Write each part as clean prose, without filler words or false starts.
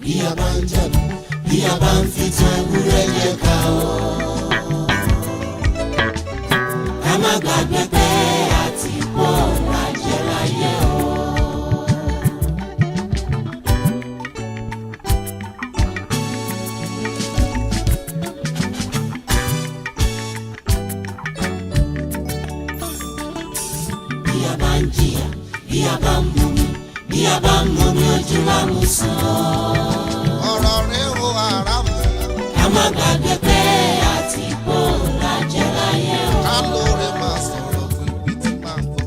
bí a bá ń jẹ̀bi, bí a bá ń fi tan ewúrẹ́ jẹ ká o. Ká má gbàgbé pé àti kó lajẹ láyé o. Bí a bá ń jìyà, bí a bá ń mumi, bí a bá ń mumi ojú lámùsàn. Ọ̀rọ̀ rẹ̀ wo ara mu. Ká má gbàgbé pé àti kó lajẹ láyé o. Ká lóore máa sọ̀rọ̀ fún ibi tí máa ń bọ̀.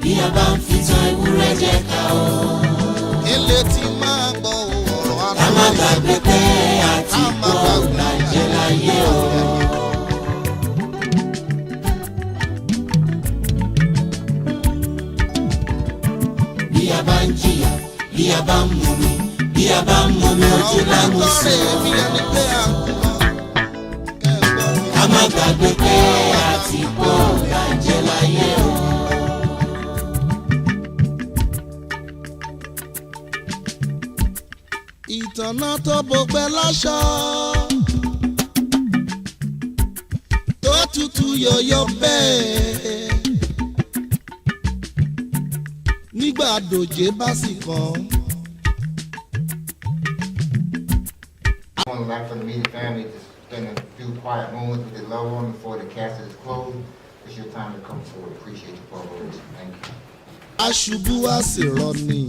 Bí a bá ń fi tan ewúrẹ́ jẹ ká o. Ilé tí máa gbọ́ ọ̀rọ̀ ara. Ká má gbàgbé pé àti kó lajẹ láyé o. Bí a bá ń jìyà, bí a bá ń mumi, bí a bá ń mumi ojú lámùsàn. Ká má gbàgbé pé àti kó lajẹ láyé o. Ìtànà tó bọgbẹ́ láṣọ tó tutù yọ̀yọ̀ bẹ́ẹ̀ nígbà dòjé bá sì kàn. I would like for the immediate family to spend a few quiet moments with their loved one before the casket is closed. It's your time to come forward. Appreciate you for all. Thank you. Aṣubú wá sì rọ ni.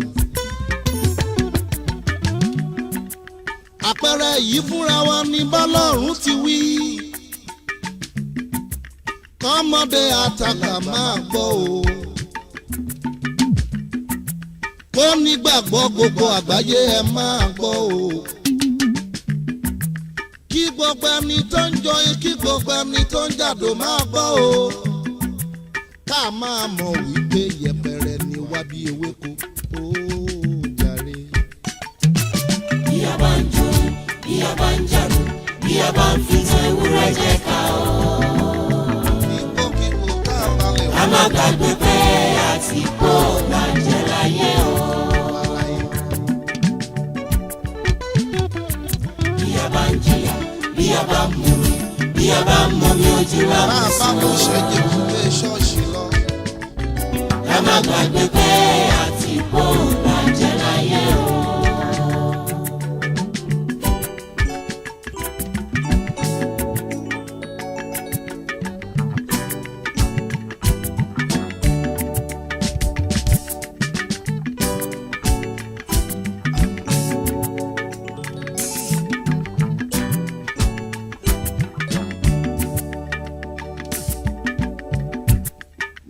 Àpẹẹrẹ yìí fúnra wa ní bọ́lọ́run ti wí. Kọ́mọdé àtàkà máa gbọ́ o. Kó nígbàgbọ́ gbogbo àgbáyé ẹ máa gbọ́ o. Kí gbogbo ẹni tó ń jọyìn, kí gbogbo ẹni tó ń jàdó máa gbọ́ o. Ká máa mọ̀ wípé yẹpẹrẹ ni wá bí ewéko. Ó jàre. Bí a bá ń jó, bí a bá ń jàdó, bí a bá ń fi tan ewúrẹ́ jẹ ká o. Kíkókíkó ká balẹ̀ wá. Ká má gbàgbé pé àti kó lajẹ láyé o. Bí a bá ń jìyà, bí a bá ń mumi, bí a bá ń mumi ojú Bá a bá lámùsàn. kò ṣẹ́jẹ̀ fún ilé ṣọ́ọ̀ṣì lọ. Ká má gbàgbé pé àti kó lajẹ láyé o.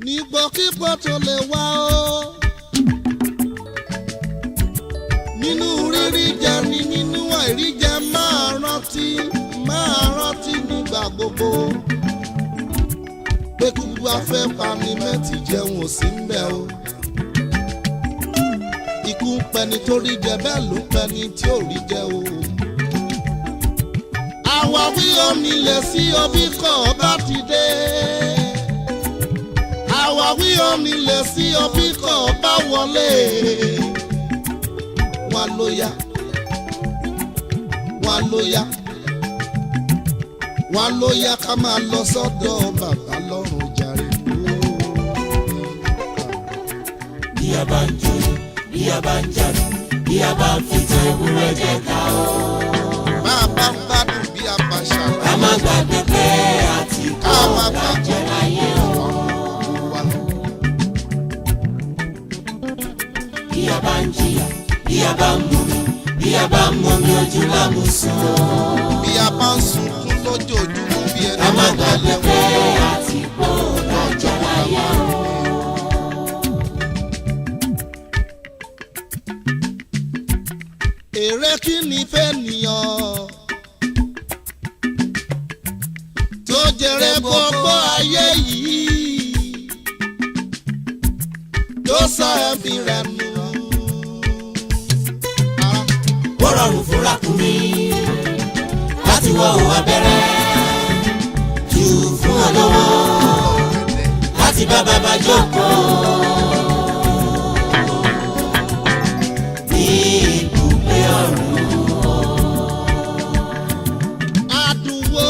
Nígbòkígbò tó lè wá o. Nínú rírí jẹ ni nínú àìrí jẹ máa rántí nígbà gbogbo. Pé kúkú afẹ́ pani mẹ́tì jẹun ò sí ń bẹ̀ o. Ikú ń pẹni tó rí jẹ bẹ́ẹ̀ ló ń pẹni tí ò rí jẹ o. Àwáwí onílẹ̀ sí ọbí kọ̀ bá ti dé. Àwáwí onílẹ̀ sí ọbí kọ̀ bá wọlé. Wà ló yá, wà ló yá, wà ló yá ká máa lọ sọ́dọ̀ bàbá lọ́run jàre. Bí a bá ń jó, bí a bá ń jàdó, bí a bá ń fi tan ewúrẹ́ jẹ ká o. Bá a bá ń gbádùn bí a bá ṣàlàyé. Ká má gbàgbé pé àti kó lajẹ láyé o. bí a bá ń jìyà, bí a bá ń mumi ojú lámùsùn. Bí a bá ń sunkún lójoojúmọ́ bí ẹni ká má gbàgbé pé àti pò lọ́jọ́ láyé o. Èrè kí ni fẹ́ nìyàn tó jèrè gbogbo ayé yìí tó sọ ẹ̀mí rẹ̀ nù. Ó rọrùn fún ràkúnmí láti wọ òun abẹ́rẹ́ jù fún olówó láti bá bàbá jókòó. Ní ibùgbé ọ̀run. Adùn wo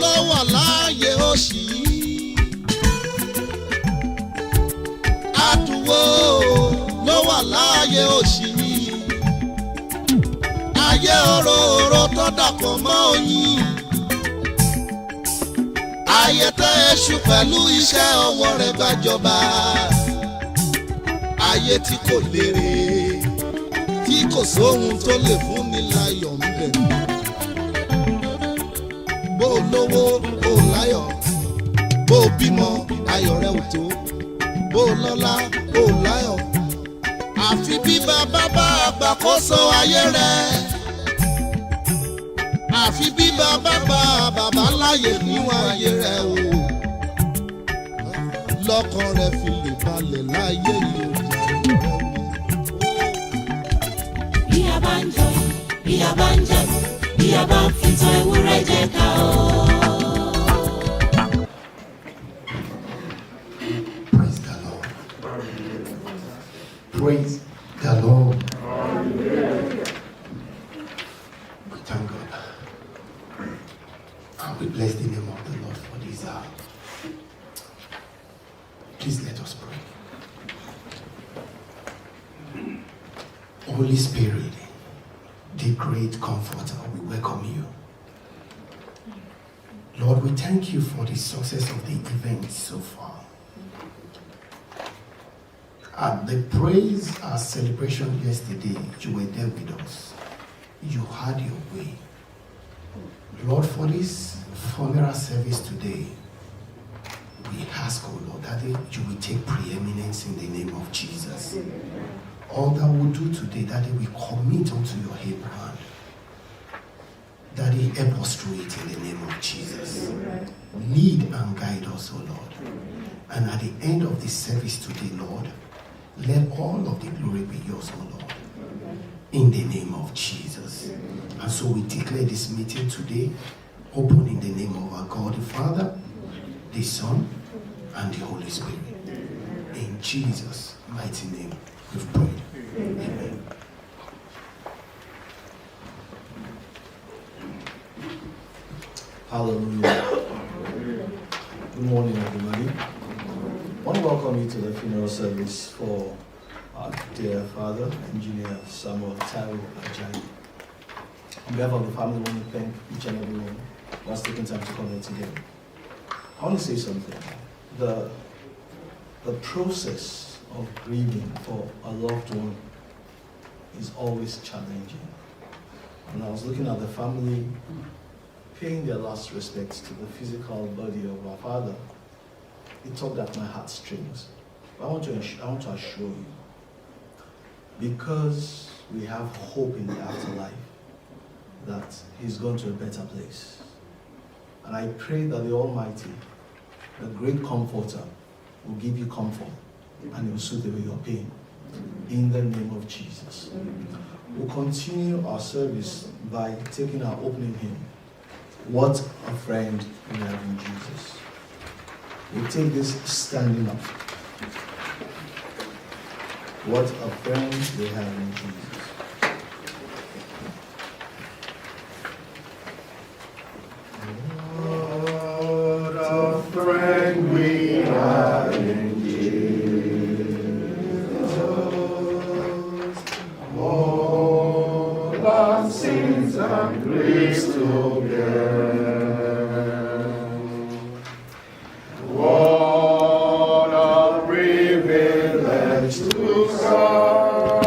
ló wà láàyè òṣì yìí? Adùn wo ló wà láàyè òṣì yìí? Ayé òróró tó dàpọ̀ mọ́ oyin. Ayé tẹ́ èṣù pẹ̀lú iṣẹ́ ọwọ́ rẹ̀ gbàjọba. Ayé tí kò lérè, tí kò sóhun tó lè fún ni láyọ̀ ńbẹ̀. Bó lówó ó láyọ̀, bó bímọ ayọ̀ rẹ̀ ò tó. Bó lọ́lá ó láyọ̀, àfi bí bàbá bá àgbàkóso ayé rẹ̀. Àfi bí bàbá bá bàbá láyè níwọ̀n ayé rẹ̀ o. Lọ́kàn rẹ̀ fi lè balẹ̀ láyé yìí o. Bí a bá ń jọyìn, bí a bá ń jẹ̀bù, bí a bá ń fìtàn ewúrẹ́ jẹ ká o. Praise the Lord. Praise the Lord. We thank God. And we bless the name of the Lord for this hour. Please let us pray. Holy Spirit, the great comforter, we welcome you. Lord, we thank you for the success of the event so far. At the praise celebration yesterday, you were there with us. You had your way. Lord, for this funeral service today, we ask, oh Lord, that you will take preeminence in the name of Jesus. All that we'll do today, that we commit unto your able hand. Daddy, help us through it in the name of Jesus. Lead and guide us, O Lord. And at the end of this service today, Lord, let all of the glory be yours, O Lord. In the name of Jesus. And so we declare this meeting today open in the name of our God, the Father, the Son, and the Holy Spirit. In Jesus' mighty name, we've prayed. Amen. Hallelujah. Good morning, everybody. I want to welcome you to the funeral service for our dear father, Engineer Samuel Taiwo Ajayi. On behalf of the family, I want to thank each and every one that's taking time to come here together. I want to say something. The process of grieving for a loved one is always challenging. And I was looking at the family paying their last respects to the physical body of our father. It tugged at my heartstrings. I want to assure you, because we have hope in the afterlife, that he's gone to a better place. And I pray that the Almighty, the great comforter, will give you comfort and will soothe away your pain. In the name of Jesus. We'll continue our service by taking our opening hymn, What a Friend We Have in Jesus. We'll take this standing up. What a friend we have in Jesus. What a friend we have in Jesus. All our sins and griefs to bear. What a privilege to serve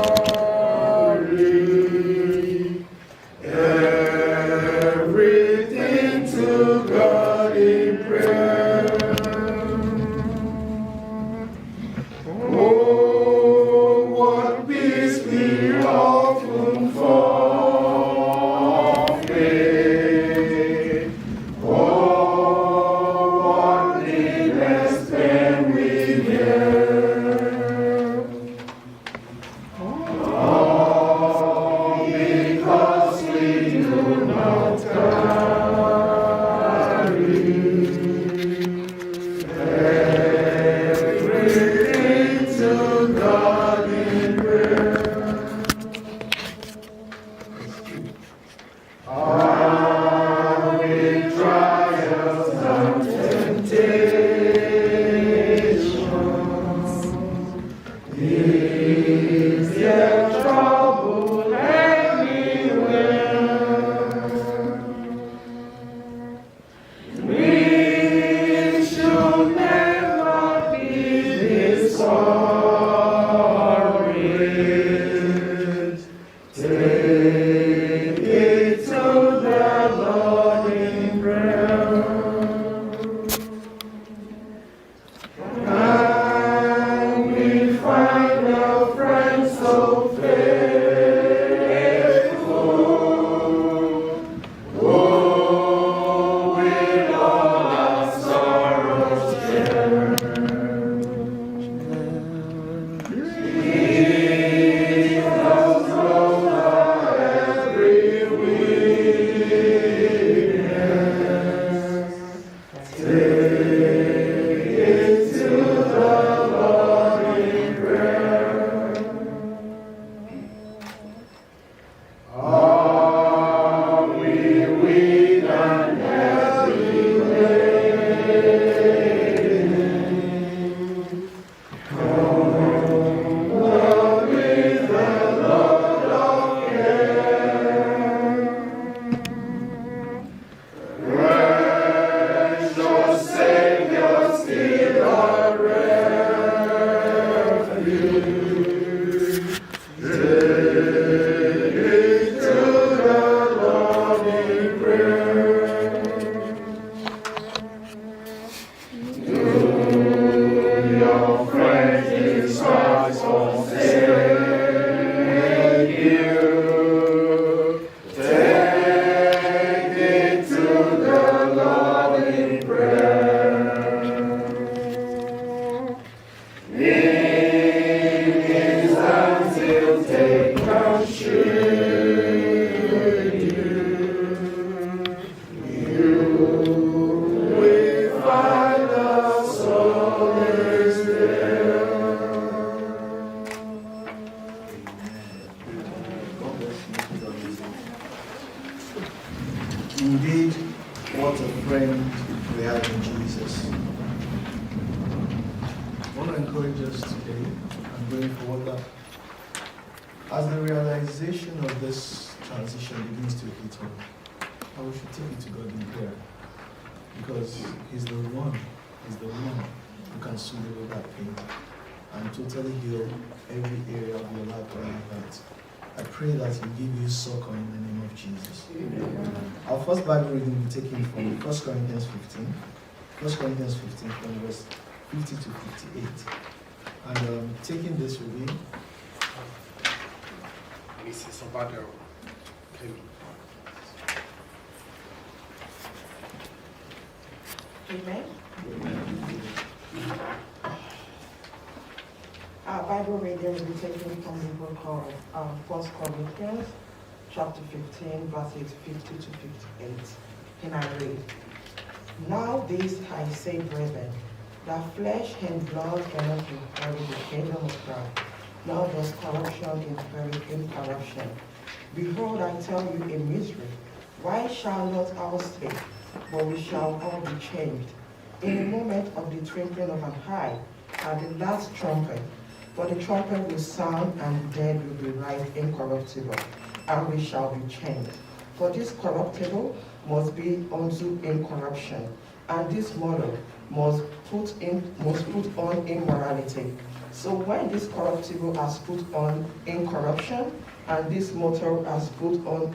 Indeed, what a friend we have in Jesus. I want to encourage us today and going forward that as the realization of this transition begins to hit home, we should take it to God in prayer, because He's the one who can soothe away that pain and totally heal every area of your life or your heart. I pray that He give you succor in the name of Jesus. Amen. Our first Bible reading will be taken from 1 Corinthians 15. 1 Corinthians 15 from verse 50 to 58. And taking this will be Mrs. Obado. Amen. Our Bible reading will be taken from the book of 1 Corinthians, chapter 15, verses 50 to 58. And I read, "Now this I say, brethren, that flesh and blood cannot inherit the kingdom of God, nor does corruption inherit incorruption. Behold, I tell you a mystery. Why shall not all sleep, but we shall all be changed? In a moment of the twinkling of an eye, at the last trumpet. For the trumpet will sound, and the dead will be raised incorruptible, and we shall be changed. For this corruptible must be unto incorruption, and this mortal must put on immorality. So when this corruptible has put on incorruption, and this mortal has put on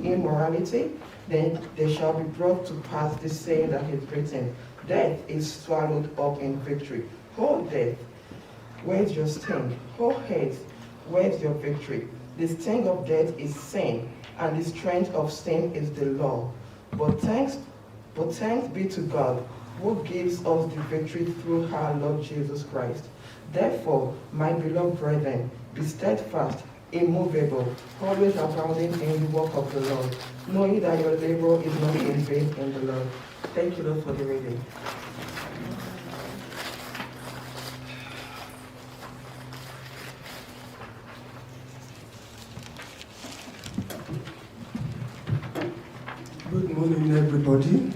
immorality, then they shall be brought to pass the saying that is written, death is swallowed up in victory. O death, where's your sting? O hate, where's your victory? The sting of death is sin, and the strength of sin is the law. But thanks be to God, who gives us the victory through our Lord Jesus Christ. Therefore, my beloved brethren, be steadfast, immovable, always abounding in the work of the Lord, knowing that your labor is not in vain in the Lord." Thank you, Lord, for the reading. Good morning, everybody.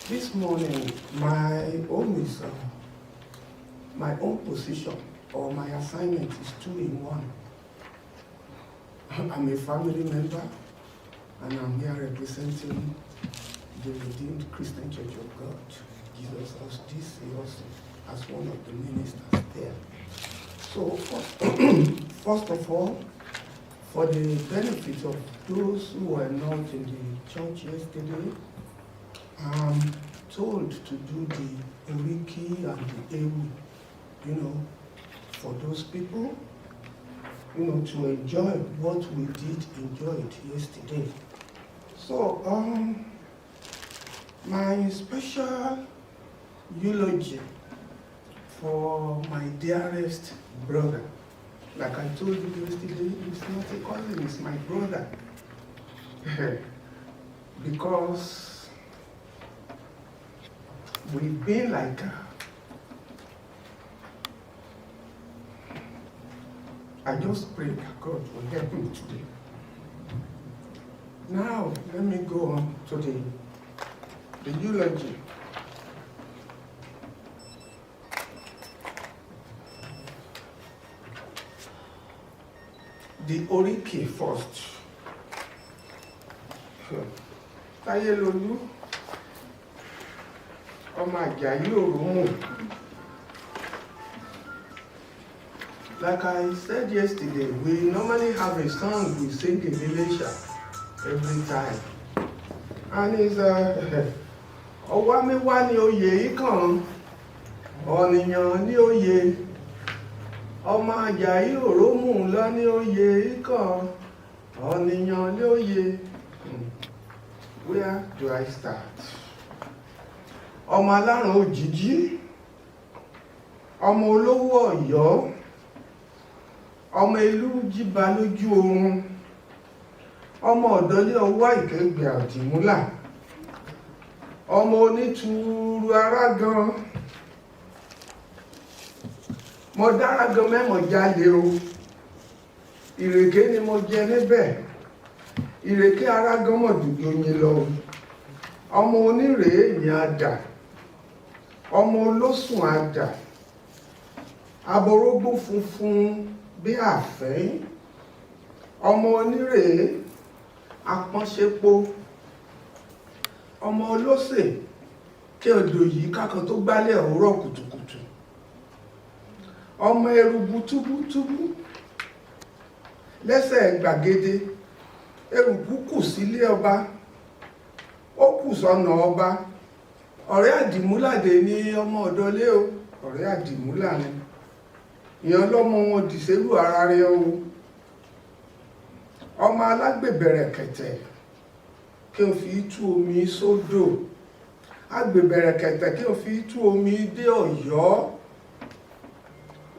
This morning, my own position or my assignment is 2 in 1. I'm a family member, and I'm here representing the Redeemed Christian Church of God, Jesus as DC, also as one of the ministers there. So, first of all, for the benefit of those who were not in the church yesterday, I'm told to do the Uriki and the Ewu, for those people, to enjoy what we did enjoy it yesterday. So, my special eulogy for my dearest brother, like I told you yesterday, it's not a cousin, it's my brother. Because we've been like I just pray that God will help me today. Now, let me go on to the eulogy. The Oriki first. Taiwo, ọmọ ọmọ Ajayi Oromo. Like I said yesterday, we normally have a song we sing in Elisha every time. And it's ọwá mi wá ní oyè ikàn, ọ̀nìyàn ní oyè, ọmọ Ajayi Oromo lọ ní oyè ikàn, ọ̀nìyàn ní oyè. Where do I start? Ọmọ alárùn òjìjí, ọmọ olówó Ọ̀yọ́, ọmọ ìlú jíba lójú oorun, ọmọ ọ̀dọ́lé ọwọ́ ìkẹgbẹ́ àdìmúlà, ọmọ onítùúrù arágan, mo dárágan mẹ́mọ̀ jalè o, ìrèké ni mo jẹ níbẹ̀, ìrèké arágan mọ̀ dùgbò yín lọ, ọmọ onírèé ìyìn àdà, ọmọ olóṣùn àdà, aborógbó funfun bí àfẹ́, ọmọ onírèé apọ́nṣepo, ọmọ olóṣè kí odò yìí kákan tó gbálẹ̀ òwúrọ̀ kùtùkùtù, ọmọ erubu túbútúbú lẹ́sẹ̀ gbàgede, erubu kù sílé ọba, ó kù sọ́nà ọba, ọ̀rẹ́ àdìmúlàdé ní ọmọ ọ̀dọ́lé o, ọ̀rẹ́ àdìmúlà ni ìyàn lọ́mọ wọn dìsẹ́lù ara rẹ̀ o, ọmọ alágbèbẹ̀rẹ̀ kẹ̀tẹ̀ kí o fi tú omi sódò, agbèbẹ̀rẹ̀ kẹ̀tẹ̀ kí o fi tú omi dé Ọ̀yọ́,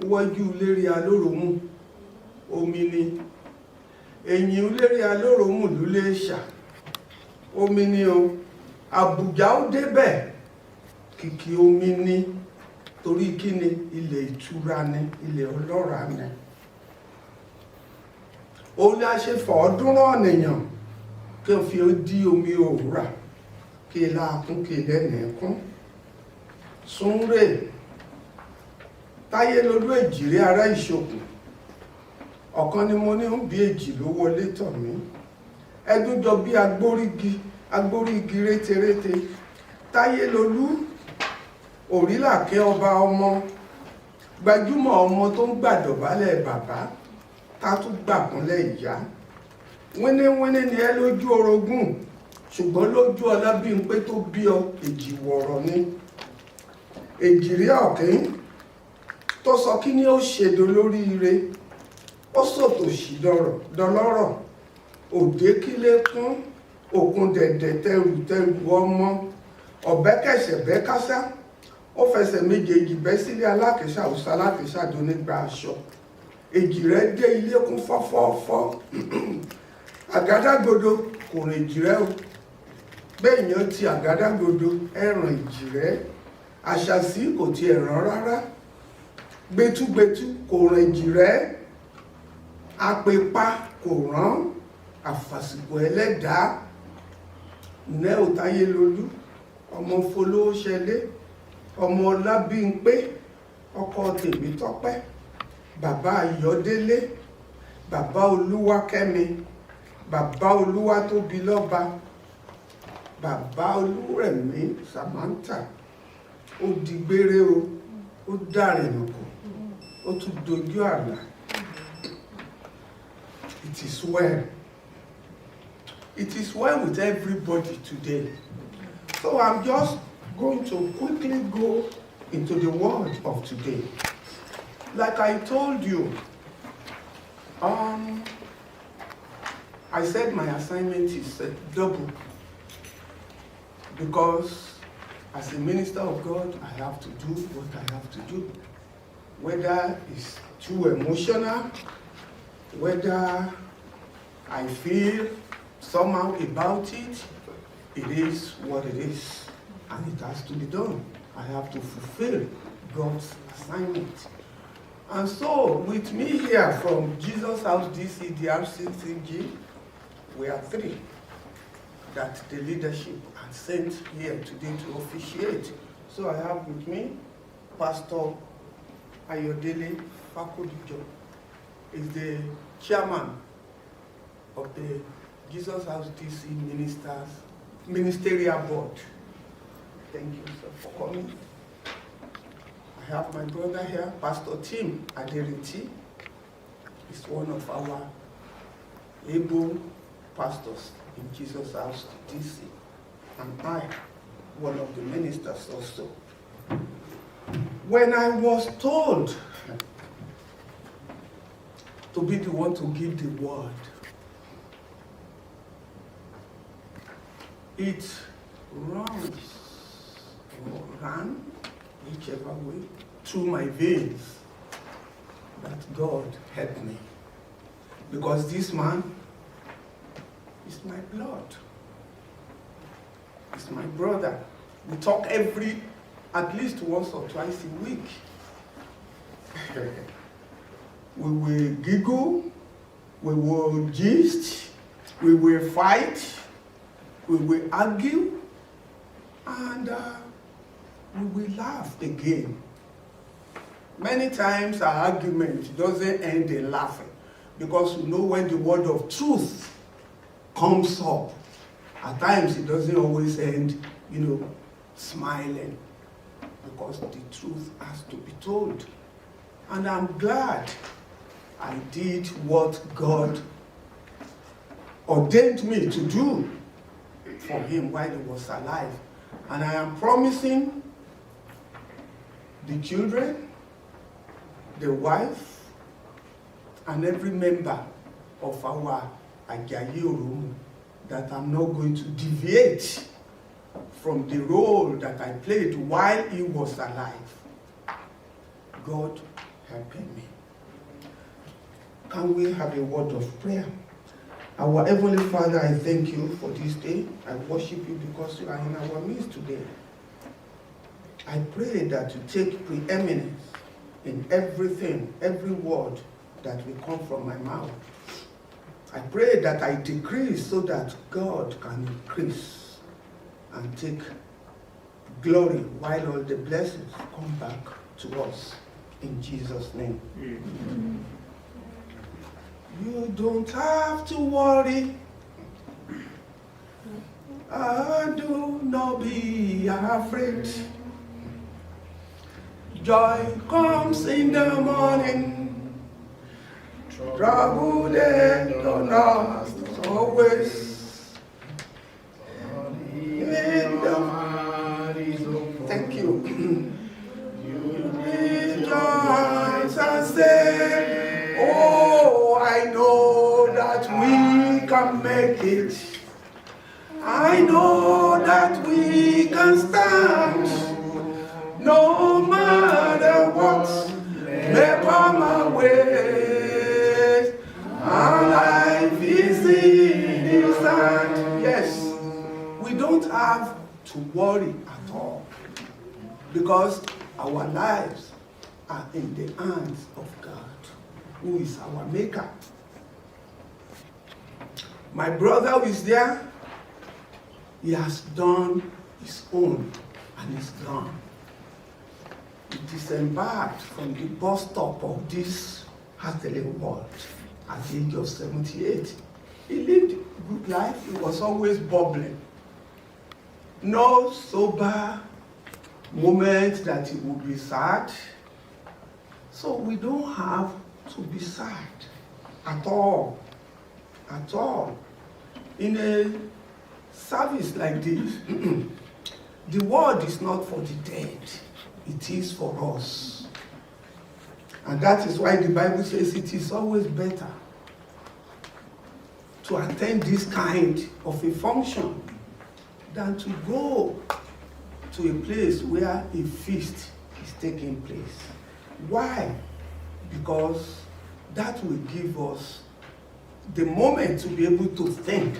wọ́jú lérí alóròmù omi ni, ẹ̀yìn lérí alóròmù lúlé ṣà omi ni o, Àbújá ó débẹ̀ kìkì omi ni, torí kí ni ilẹ̀ ìtura ni, ilẹ̀ ọlọ́ràá ni. Òun ni a ṣe fọ̀ọ́dúnrún ọ̀nìyàn kí o fi dí omi òwúrà kí ilá kún kí ilẹ̀ nìkún. Súnrè Táyé lolú èjìrí ará Ìṣòkùn, ọ̀kan ni mo ní ń bí èjì ló wọlé tọ̀ mí, ẹdún jọ bí agbórígi rétérété. Táyé lolú òrílàkẹ́ ọba ọmọ, gbajúmọ̀ ọmọ tó ń gbàdọ̀bálẹ̀ bàbá tá tún gbàkúnlẹ̀ ìyá, wíníwíní ni ẹ lójú orogún, ṣùgbọ́n lójú Ọlábímpé tó bí ọ èjìwọ̀rọ̀ ni. Èjìrí ọ̀kín tó sọ kí ni ó ṣèdò lóríire, ó sòtòṣì dọlọ́rọ̀, òde kílé kún, òkun dẹ̀dẹ̀ tẹrù ọmọ, ọ̀bẹ́kẹ̀ṣẹ̀ bẹ́ kásá, ó fẹsẹ̀ méjèèjì bẹ́ sílé alákẹ́sà òsà alákẹ́sà tó nígbà aṣọ, èjì rẹ̀ dé ilé kún fọ́fọ́fọ́, àgádágodo kò rìn èjì rẹ̀ o, bẹ́ẹ̀yàn ti àgádágodo ẹ̀ràn èjì rẹ̀, àṣàsí kò ti ẹ̀ràn rárá, gbẹtúgbẹtú kò rìn èjì rẹ̀, àpèpá kò rán, àfàsìkò ẹlẹ́dàá. Nẹ́ ò Táyé lolú, ọmọ folówó ṣẹlé, ọmọ Ọlábímpé, ọkọ Tèmítọ́pẹ́, bàbá Ayọ̀délé, bàbá Olúwakẹ́mi, bàbá Olúwatóbi lọ́ba, bàbá Olúrẹ̀mí Samantha, ó digbére o, ó dàrìnàkò, ó tún dojú àlà. It is well. It is well with everybody today. So I'm just going to quickly go into the word of today. Like I told you, I said my assignment is double, because as a minister of God, I have to do what I have to do. Whether it's too emotional, whether I feel somehow about it, it is what it is, and it has to be done. I have to fulfill God's assignment. And so, with me here from Jesus House DC, DRCCG, we are three that the leadership had sent here today to officiate. So I have with me Pastor Ayodele Fakodijo, is the chairman of the Jesus House DC Ministerial Board. Thank you, sir, for coming. I have my brother here, Pastor Tim Aderiti. He's one of our able pastors in Jesus House, DC. And I, one of the ministers also. When I was told to be the one to give the word, it ran, whichever way, through my veins that God helped me. Because this man is my blood. He's my brother. We talk at least once or twice a week. We will giggle, we will gist, we will fight, we will argue, and we will laugh again. Many times our argument doesn't end in laughing, because you know when the word of truth comes up, at times it doesn't always end, smiling, because the truth has to be told. And I'm glad I did what God ordained me to do for him while he was alive. And I am promising the children, the wife, and every member of our Ajayi room that I'm not going to deviate from the role that I played while he was alive. God helping me. Can we have a word of prayer? Our Heavenly Father, I thank you for this day. I worship you because you are in our midst today. I pray that you take preeminence in everything, every word that will come from my mouth. I pray that I decrease so that God can increase and take glory while all the blessings come back to us. In Jesus' name. Amen. You don't have to worry. Do not be afraid. Joy comes in the morning. Trouble they don't last always. Thank you. You lift your hands and say, oh, I know that we can make it. I know that we can stand. No matter what may come our way, our life is in His hand. Yes, we don't have to worry at all, because our lives are in the hands of God, who is our maker. My brother who is there, he has done his own and is gone. He disembarked from the bus stop of this earthly world at the age of 78. He lived a good life. He was always bubbling. No sober moment that he would be sad. So we don't have to be sad at all. At all. In a service like this, the word is not for the dead. It is for us. And that is why the Bible says it is always better to attend this kind of a function than to go to a place where a feast is taking place. Why? Because that will give us the moment to be able to think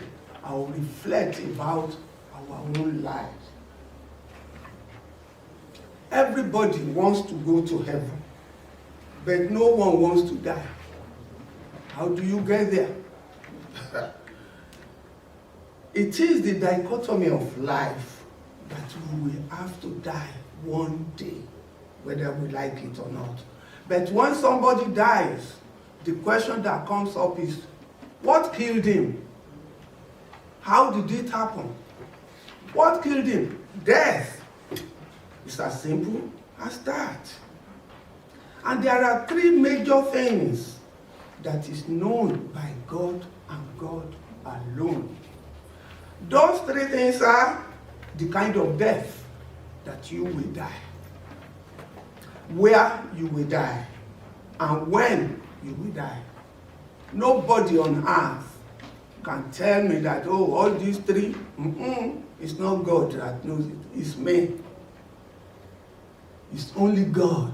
or reflect about our own lives. Everybody wants to go to heaven, but no one wants to die. How do you get there? It is the dichotomy of life that we will have to die one day, whether we like it or not. But when somebody dies, the question that comes up is, what killed him? How did it happen? What killed him? Death. It's as simple as that. And there are three major things that is known by God and God alone. Those three things are the kind of death that you will die, where you will die, and when you will die. Nobody on earth can tell me that, oh, all these three, it's not God that knows it, it's me. It's only God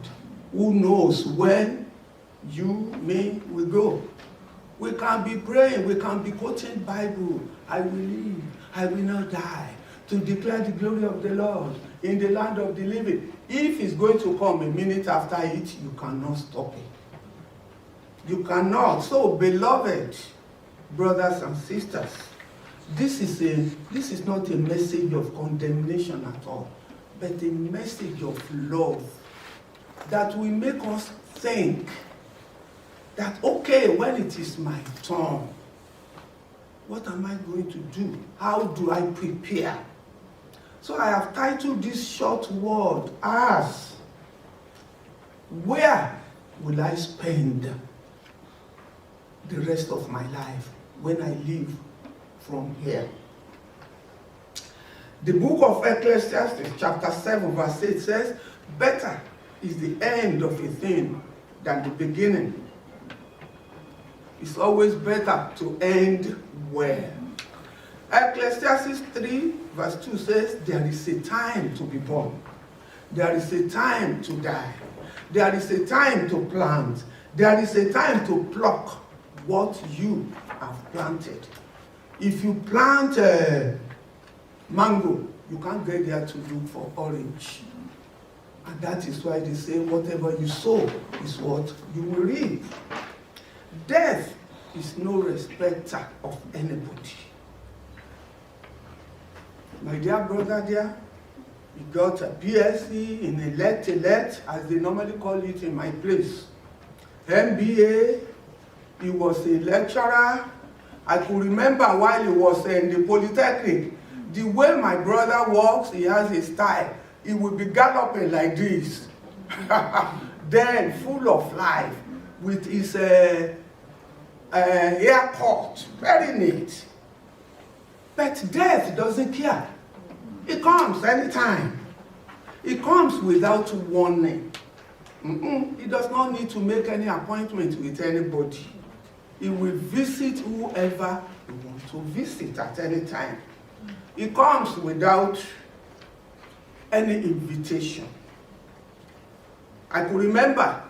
who knows when you, me, will go. We can be praying, we can be quoting Bible, I will live, I will not die, to declare the glory of the Lord in the land of the living. If it's going to come a minute after it, you cannot stop it. You cannot. So, beloved brothers and sisters, this is not a message of condemnation at all, but a message of love that will make us think that, okay, when it is my turn, what am I going to do? How do I prepare? So I have titled this short word as, where will I spend the rest of my life when I leave from here? The book of Ecclesiastes, chapter 7, verse 8 says, better is the end of a thing than the beginning. It's always better to end well. Ecclesiastes 3, verse 2 says, there is a time to be born. There is a time to die. There is a time to plant. There is a time to pluck what you have planted. If you plant mango, you can't get there to look for orange. And that is why they say whatever you sow is what you will reap. Death is no respecter of anybody. My dear brother there, he got a BSc in elect, as they normally call it in my place. MBA, he was a lecturer. I could remember while he was in the Polytechnic, the way my brother walks, he has a style. He will be galloping like this. Then full of life, with his haircut, very neat. But death doesn't care. It comes anytime. It comes without warning. He does not need to make any appointment with anybody. He will visit whoever he wants to visit at any time. It comes without any invitation. I could remember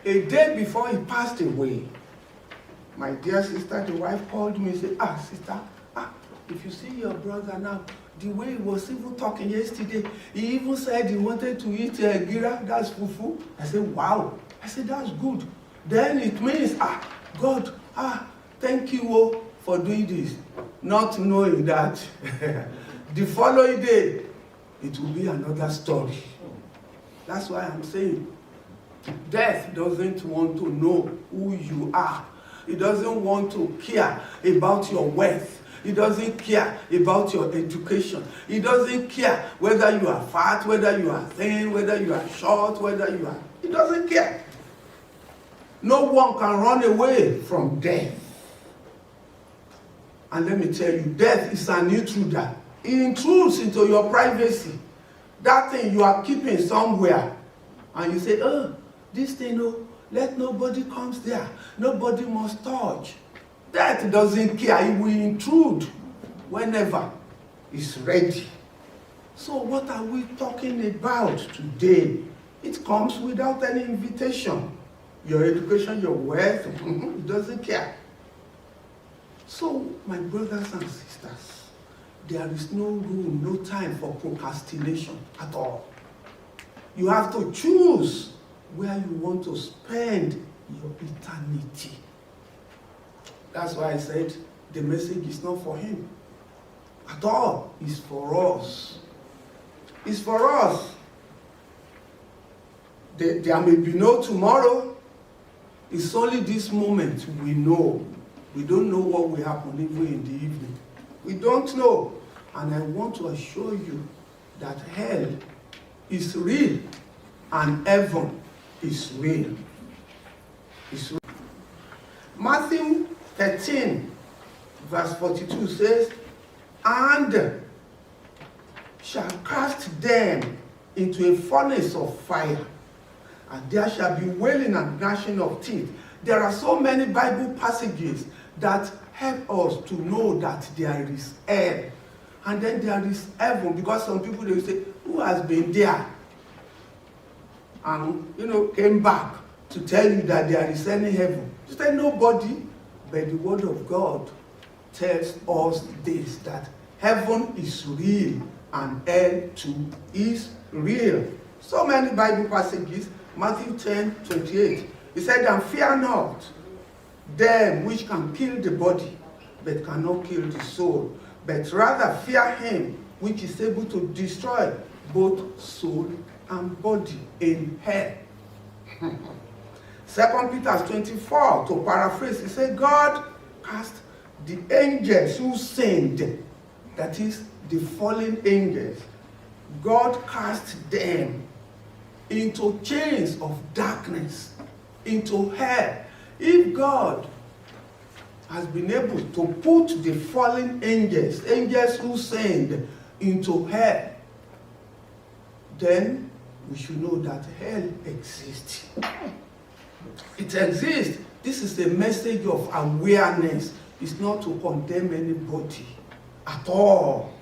a day before he passed away, my dear sister, the wife, called me and said, sister, if you see your brother now, the way he was even talking yesterday, he even said he wanted to eat gira, that's fufu. I said, wow. I said, that's good. Then it means, God, thank you for doing this. Not knowing that the following day, it will be another story. That's why I'm saying, death doesn't want to know who you are. It doesn't want to care about your wealth. It doesn't care about your education. It doesn't care whether you are fat, whether you are thin, whether you are short, whether you are... It doesn't care. No one can run away from death. And let me tell you, death is an intruder. It intrudes into your privacy. That thing you are keeping somewhere. And you say, this thing, let nobody comes there. Nobody must touch. Death doesn't care. It will intrude whenever it's ready. So what are we talking about today? It comes without any invitation. Your education, your wealth, it doesn't care. So, my brothers and sisters, there is no room, no time for procrastination at all. You have to choose where you want to spend your eternity. That's why I said the message is not for him at all. It's for us. It's for us. There may be no tomorrow. It's only this moment we know. We don't know what will happen even in the evening. We don't know. And I want to assure you that hell is real and heaven is real. It's real. Matthew 13 verse 42 says, and shall cast them into a furnace of fire, and there shall be wailing and gnashing of teeth. There are so many Bible passages that help us to know that there is hell, and then there is heaven, because some people, they will say, who has been there and came back to tell you that there is any heaven? You say nobody, but the word of God tells us this, that heaven is real and hell too is real. So many Bible passages. Matthew 10:28. He said, and fear not them which can kill the body, but cannot kill the soul, but rather fear him which is able to destroy both soul and body in hell. 2 Peter 24, to paraphrase, he said, God cast the angels who sinned, that is, the fallen angels, God cast them into chains of darkness, into hell. If God has been able to put the fallen angels, angels who sinned, into hell, then we should know that hell exists. It exists. This is a message of awareness. It's not to condemn anybody at all.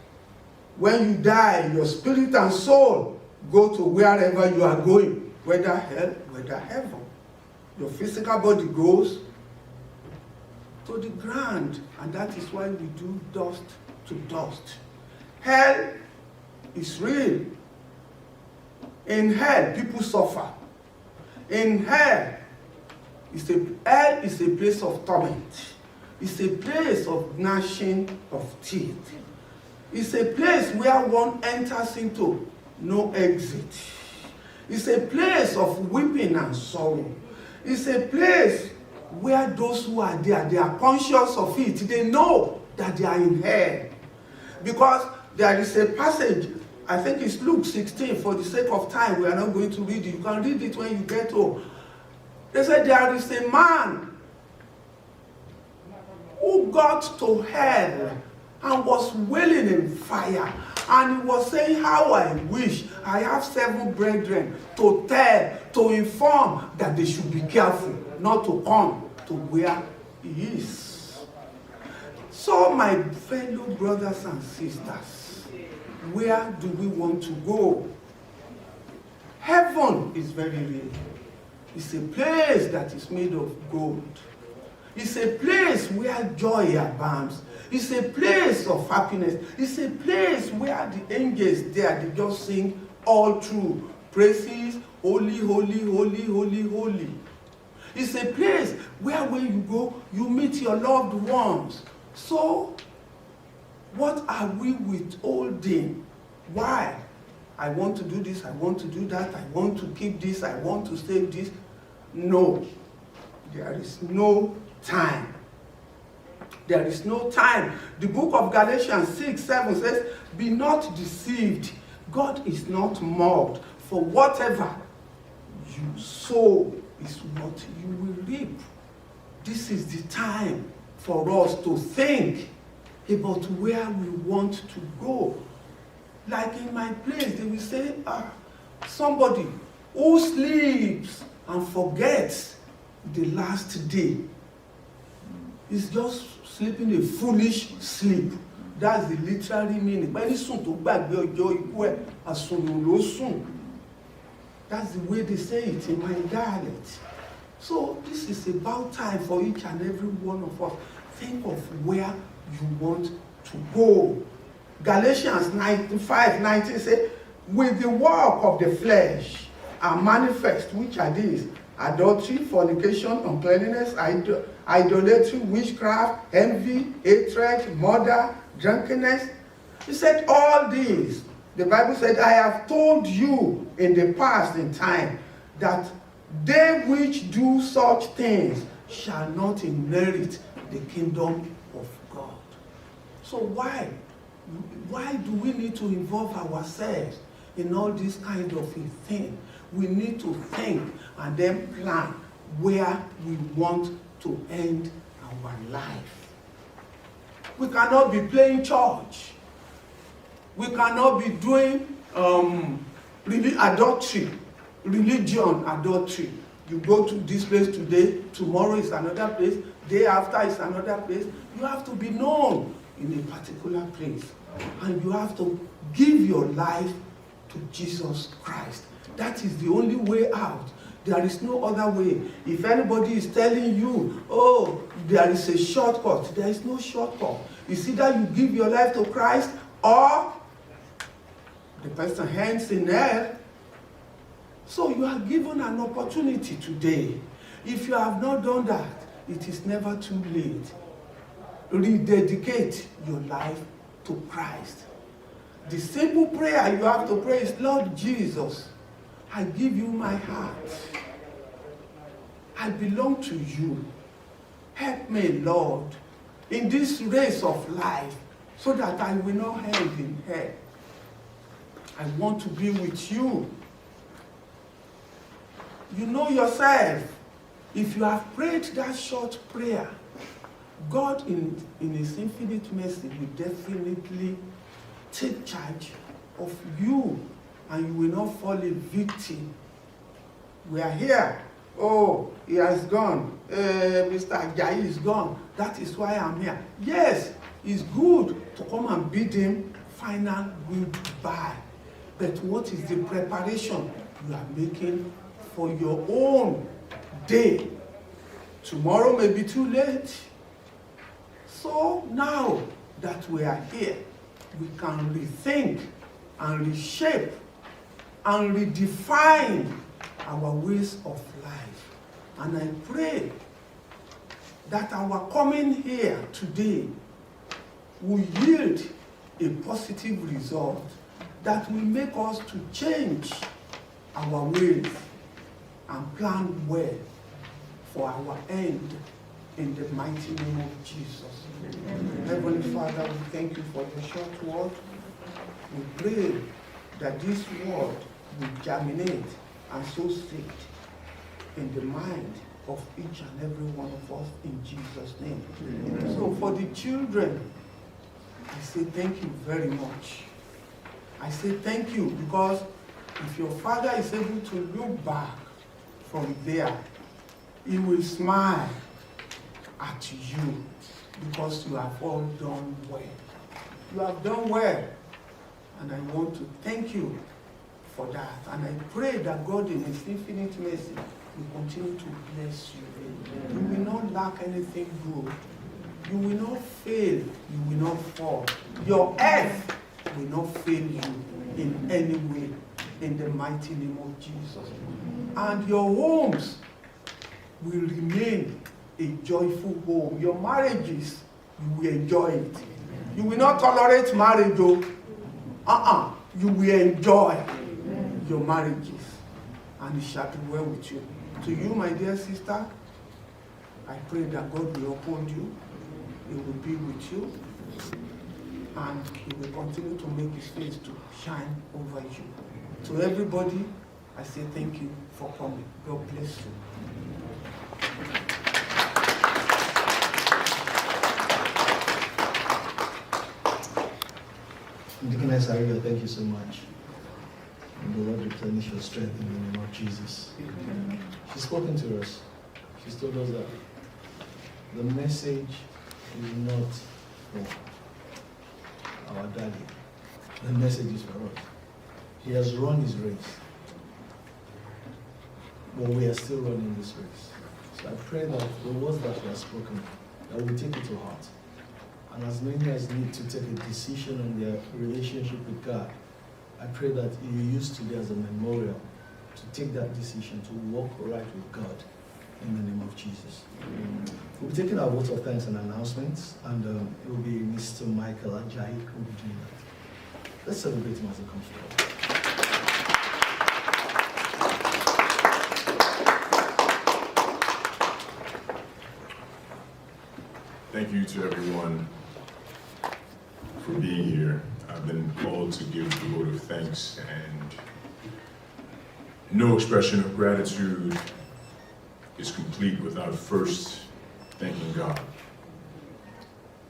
When you die, your spirit and soul go to wherever you are going, whether hell, whether heaven. Your physical body goes to the ground, and that is why we do dust to dust. Hell is real. In hell, people suffer. In hell is a place of torment. It's a place of gnashing of teeth. It's a place where one enters into no exit. It's a place of weeping and sorrow. It's a place where those who are there, they are conscious of it. They know that they are in hell. Because there is a passage, I think it's Luke 16, for the sake of time, we are not going to read it. You can read it when you get home. They said there is a man who got to hell and was wailing in fire. And he was saying, how I wish I have 7 brethren to tell, to inform that they should be careful not to come to where he is. So my fellow brothers and sisters, where do we want to go? Heaven is very real. It's a place that is made of gold. It's a place where joy abounds. It's a place of happiness. It's a place where the angels there, they just sing all through praises, holy, holy, holy, holy, holy. It's a place where when you go, you meet your loved ones. So, what are we withholding? Why? I want to do this, I want to do that, I want to keep this, I want to save this. No, there is no time. There is no time. The book of Galatians 6:7 says, be not deceived. God is not mocked. For whatever you sow is what you will reap. This is the time for us to think about where we want to go. Like in my place, they will say, somebody who sleeps and forgets the last day is just sleeping a foolish sleep. That's the literary meaning. That's the way they say it in my dialect. So this is about time for each and every one of us. Think of where you want to go. Galatians 5:19 says, with the work of the flesh are manifest, which are these: adultery, fornication, uncleanness, idolatry, witchcraft, envy, hatred, murder, drunkenness. He said all these. The Bible said, I have told you in the past in time that they which do such things shall not inherit the kingdom of God. So why do we need to involve ourselves in all this kind of a thing. We need to think and then plan where we want to end our life. We cannot be playing church. We cannot be doing adultery, religion adultery. You go to this place today, tomorrow is another place, day after is another place. You have to be known in a particular place. And you have to give your life to Jesus Christ. That is the only way out. There is no other way. If anybody is telling you, oh, there is a shortcut, there is no shortcut. It's either you give your life to Christ or the person hangs in hell. So you are given an opportunity today. If you have not done that, it is never too late. Rededicate your life to Christ. The simple prayer you have to pray is, Lord Jesus, I give you my heart. I belong to you. Help me, Lord, in this race of life so that I will not end in hell. I want to be with you. You know yourself. If you have prayed that short prayer, God in His infinite mercy will definitely take charge of you and you will not fall a victim. We are here. Oh, he has gone. Mr. Ajayi is gone. That is why I'm here. Yes, it's good to come and bid him final goodbye. But what is the preparation you are making for your own day? Tomorrow may be too late. So now that we are here, we can rethink and reshape and redefine our ways of life. And I pray that our coming here today will yield a positive result that will make us to change our ways and plan well for our end in the mighty name of Jesus. Heavenly Father, we thank you for the short word. We pray that this word will germinate and sow seed in the mind of each and every one of us in Jesus' name. So for the children, I say thank you very much. I say thank you because if your father is able to look back from there, he will smile at you because you have all done well. You have done well, and I want to thank you for that. And I pray that God in His infinite mercy will continue to bless you. You will not lack anything good. You will not fail. You will not fall. Your earth will not fail you in any way in the mighty name of Jesus. And your homes will remain a joyful home. Your marriages, you will enjoy it. You will not tolerate marriage, though. You will enjoy your marriages, and it shall be well with you. To you, my dear sister, I pray that God will uphold you. He will be with you, and He will continue to make His face to shine over you. To everybody, I say thank you for coming. God bless you. Deaconess Aria, thank you so much. And the Lord replenish your strength in the name of Jesus. She's spoken to us. She's told us that the message is not for our daddy. The message is for us. He has run his race. But we are still running this race. So I pray that the words that he has spoken, that we take it to heart. And as many as need to take a decision on their relationship with God, I pray that you use today as a memorial to take that decision, to walk right with God in the name of Jesus. We'll be taking our votes of thanks and announcements, and it will be Mr. Michael Ajayi who will be doing that. Let's celebrate him as he comes forward. Thank you to everyone for being here. I've been called to give the vote of thanks, and no expression of gratitude is complete without first thanking God.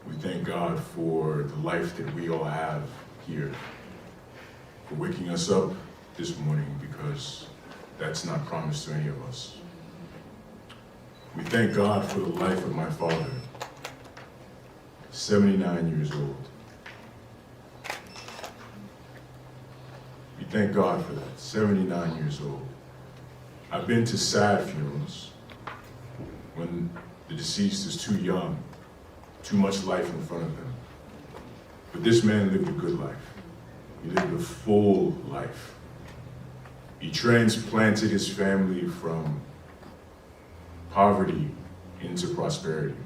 We thank God for the life that we all have here, for waking us up this morning, because that's not promised to any of us. We thank God for the life of my father, 79 years old. We thank God for that, 79 years old. I've been to sad funerals when the deceased is too young, too much life in front of him. But this man lived a good life. He lived a full life. He transplanted his family from poverty into prosperity.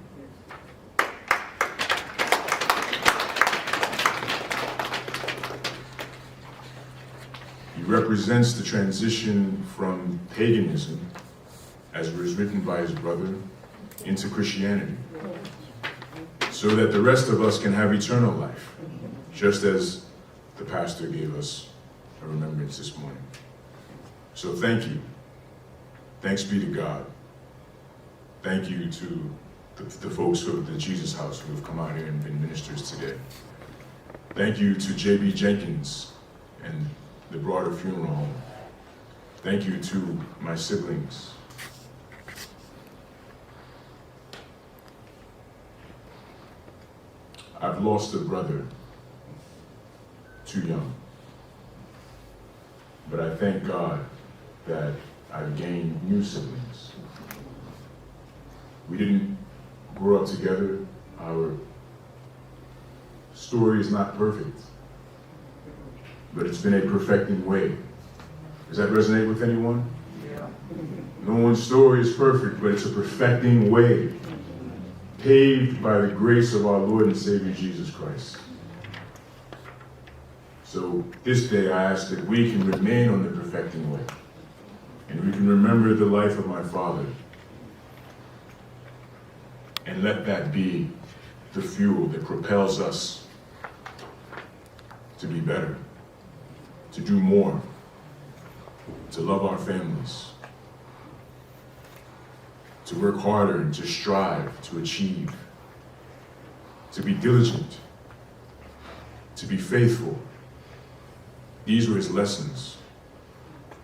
He represents the transition from paganism, as it was written by his brother, into Christianity, so that the rest of us can have eternal life, just as the pastor gave us a remembrance this morning. So thank you. Thanks be to God. Thank you to the folks of the Jesus House who have come out here and been ministers today. Thank you to J.B. Jenkins and the broader funeral home. Thank you to my siblings. I've lost a brother too young, but I thank God that I've gained new siblings. We didn't grow up together. Our story is not perfect, but it's been a perfecting way. Does that resonate with anyone? Yeah. No one's story is perfect, but it's a perfecting way, paved by the grace of our Lord and Savior Jesus Christ. So this day I ask that we can remain on the perfecting way, and we can remember the life of my father, and let that be the fuel that propels us to be better, to do more, to love our families, to work harder and to strive, to achieve, to be diligent, to be faithful. These were his lessons.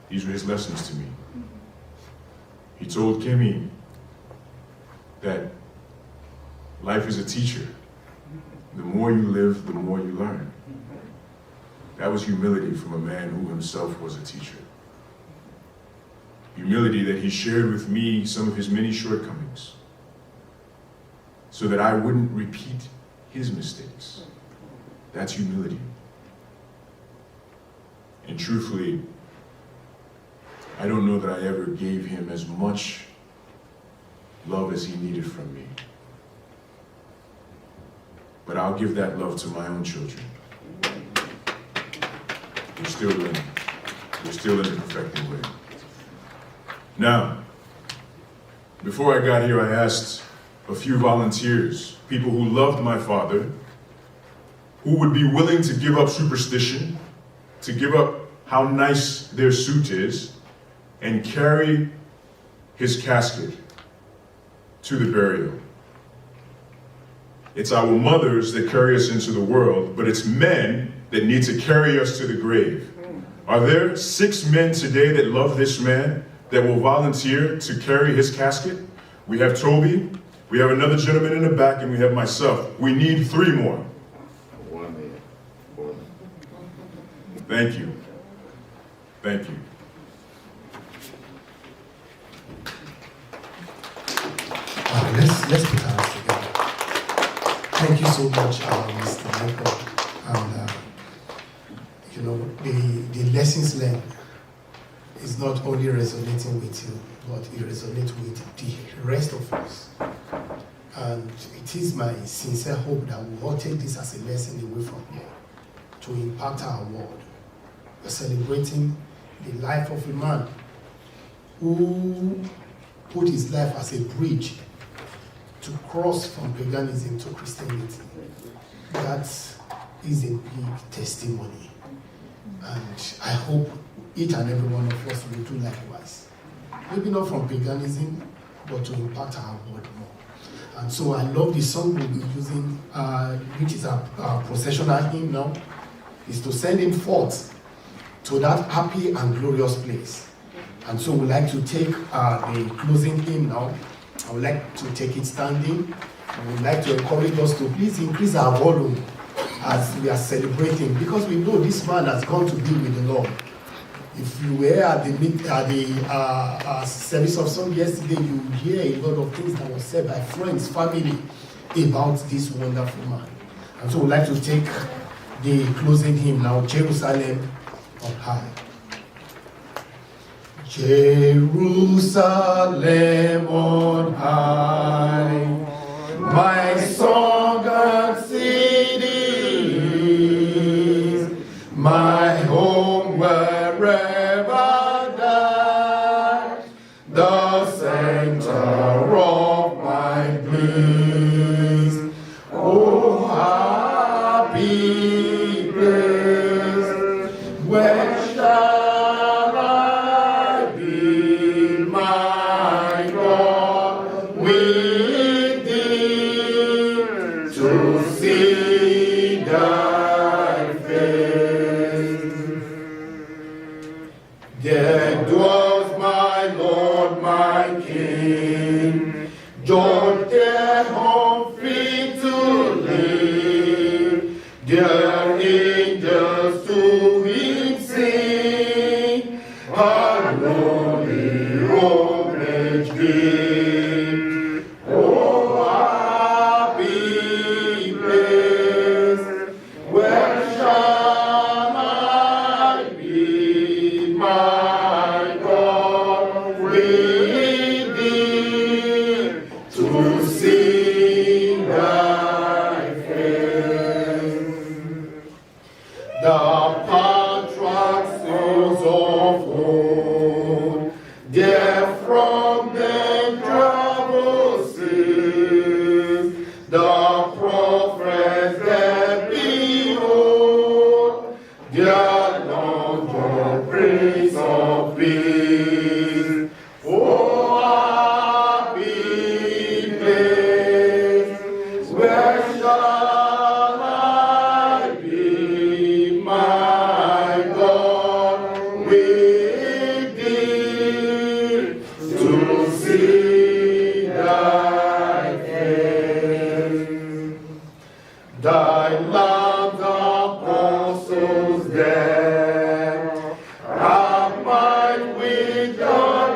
These were his lessons to me. He told Kimmy that life is a teacher. The more you live, the more you learn. That was humility from a man who himself was a teacher. Humility that he shared with me some of his many shortcomings, so that I wouldn't repeat his mistakes. That's humility. And truthfully, I don't know that I ever gave him as much love as he needed from me. But I'll give that love to my own children. We're still learning. We're still in the perfecting way. Now, before I got here, I asked a few volunteers, people who loved my father, who would be willing to give up superstition, to give up how nice their suit is, and carry his casket to the burial. It's our mothers that carry us into the world, but it's men that need to carry us to the grave. Are there 6 men today that love this man, that will volunteer to carry his casket? We have Toby, we have another gentleman in the back, and we have myself. We need 3 more. 1 man. 4. Thank you. Thank you. Let's put our hands together. Thank you so much, Mr. Michael. And you know, the lessons learned is not only resonating with you, but it resonates with the rest of us. And it is my sincere hope that we all take this as a lesson away from here to impact our world. We're celebrating the life of a man who put his life as a bridge to cross from paganism to Christianity. That is a big testimony. And I hope each and every one of us will do likewise. Maybe not from paganism, but to impact our world more. And so I love the song we'll be using, which is our processional hymn now, is to send him forth to that happy and glorious place. And so we'd like to take the closing hymn now. I would like to take it standing. I would like to encourage us to please increase our volume as we are celebrating, because we know this man has gone to be with the Lord. If you were at the service of song yesterday, you would hear a lot of things that were said by friends, family, about this wonderful man. And so we'd like to take the closing hymn now, Jerusalem on High. Jerusalem on high, my song and city is, my home wherever dies, the center of my bliss. Oh, happy place, where shall I be, my God, with thee, to see thy face. There dwells my Lord, my King, George there home fit to live, their angels to him sing, a glory homage give. Oh, happy place, where shall I be, my God, with thee, to see thy face. The patriarchs of old, there from them travel seas, the prophets that behold, their long joy, Prince of Peace. Oh, happy place, where shall I be, my God, with thee, to see thy face. Thy lamb's apostles there, have might with joy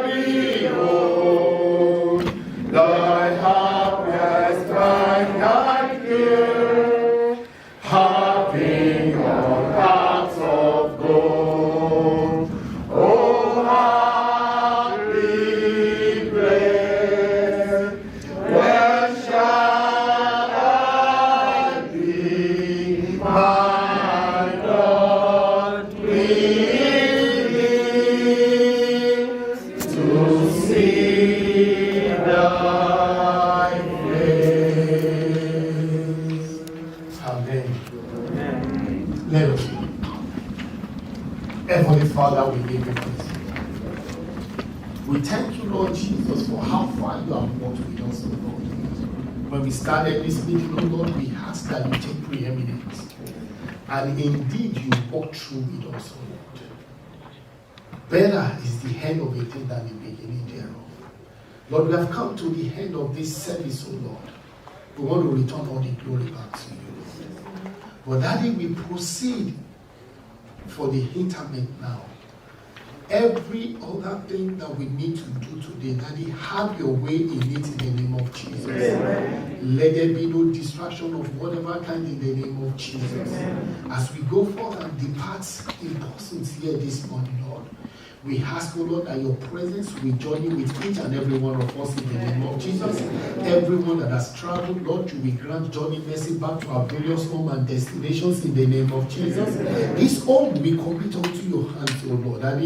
behold, thy happiest kind and care, having on hearts of gold. Oh, happy place, where shall I be, my God, with thee, to see thy face. Amen. Let us pray. Heavenly Father, we give you praise. We thank you, Lord Jesus, for how far you have walked with us, O Lord. When we started this meeting, O Lord, we ask that you take preeminence. And indeed, you walk through with us, O Lord. Better is the end of a thing than the beginning thereof. Lord, we have come to the end of this service, O Lord. We want to return all the glory back to you, Lord. But Daddy, we proceed for the interment now. Every other thing that we need to do today, Daddy, have your way in it in the name of Jesus. Amen. Let there be no distraction of whatever kind in the name of Jesus. Amen. As we go forth and depart in persons here this morning, Lord, we ask, O Lord, that your presence will journey with each and every one of us in the name of Jesus. Everyone that has traveled, Lord, you will grant journey mercy back to our various homes and destinations in the name of Jesus. This home we commit unto your hands, O Lord, and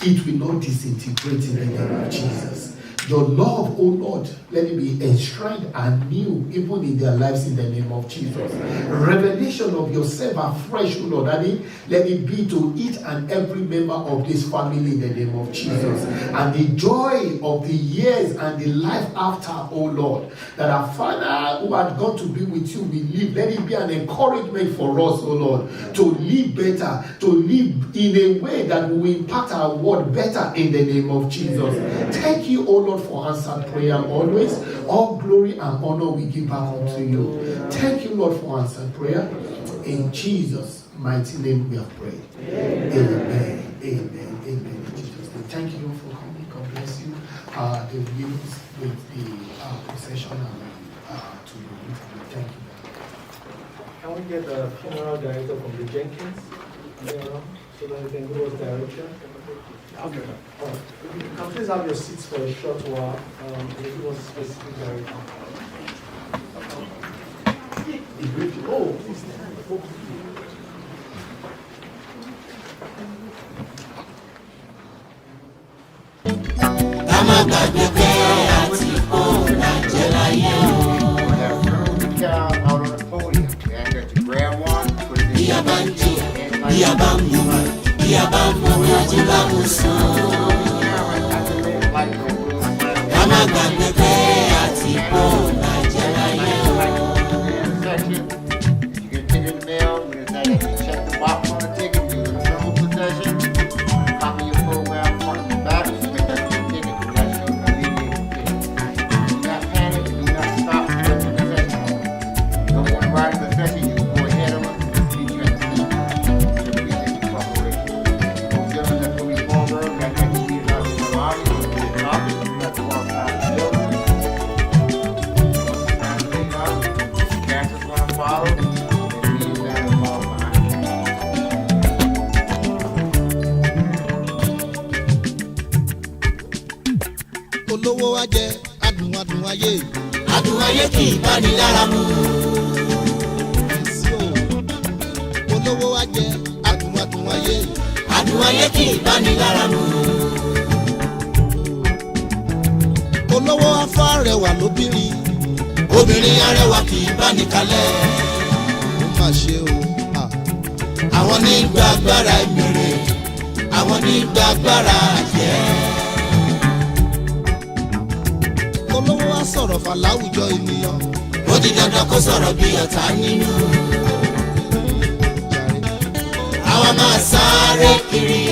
it will not disintegrate in the name of Jesus. Your love, oh Lord, let it be enshrined anew, even in their lives, in the name of Jesus. Revelation of yourself afresh, oh Lord, Daddy, let it be to each and every member of this family in the name of Jesus. And the joy of the years and the life after, oh Lord, that our Father who had gone to be with you will live. Let it be an encouragement for us, oh Lord, to live better, to live in a way that will impact our world better in the name of Jesus. Thank you, oh Lord, for answered prayer always. All glory and honor we give back unto you. Thank you, Lord, for answered prayer. In Jesus' mighty name we have prayed. Amen. Amen. Amen. In Jesus' name. Thank you for coming. God bless you. The views with the procession and to you. Thank you. Can we get the funeral director from the Jenkins so that we can go with direction? Okay. All right. You can please have your seats for a short while. It was specific direction. Oh, please stand. Olówó wa jẹ adùn ayé. Adùn ayé kì í bá ní lára mu. Olówó wa jẹ adùn ayé. Adùn ayé kì í bá ní lára mu. Olówó afá rẹwà lóbìnrin. Obìnrin arẹwà kì í bá ní kalẹ̀. Ó mà ṣe o. Àwọn ní gbàgbára ìmèrè. Àwọn ní gbàgbára àjẹ́. Olówó wa sọ̀rọ̀ fà láwùjọ ènìyàn. Ó di dandan kó sọ̀rọ̀ bí ọ̀tá nínú. Àwa máa sáré kiri,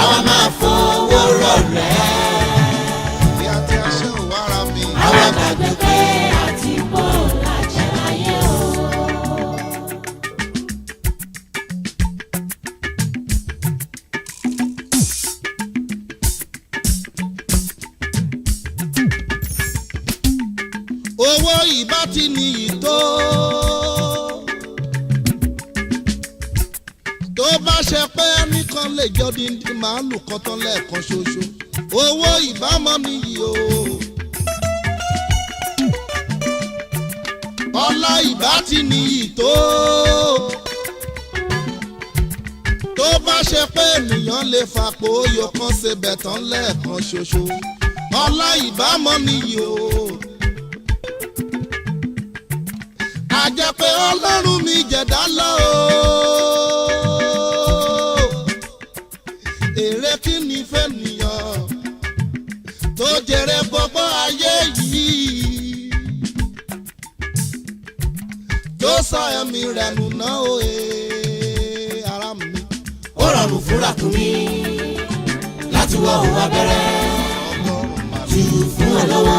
àwa máa fowó rọ̀rẹ́. Bí a ti aṣẹ́ ò wára mi. Àwa gbàgbé pé àti bọ́ làjẹ́ láyé o. Owó ìbá ti ní ìtó. Tó bá ṣe pé ẹnìkan lè jọ díndín màálù kan tán lẹ́ẹ̀kan ṣoṣo. Owó ìbámọ́ nìyí o. Ọlá ìbá ti ní ìtó. Tó bá ṣe pé ènìyàn lè fapò oyò kan ṣe bẹ̀ tán lẹ́ẹ̀kan ṣoṣo. Ọlá ìbámọ́ nìyí o. Àjẹ́ pé Ọlọ́run mi jẹ̀dá lọ o. Èrè kí ni fẹ́nìyàn tó jèrè gbogbo ayé yìí. Tó sọ ẹ̀mí rẹ̀ nù náà o ara mi. Ó rọrùn fúnra kún mi láti wọ òun abẹ́rẹ́. Jù fún olówó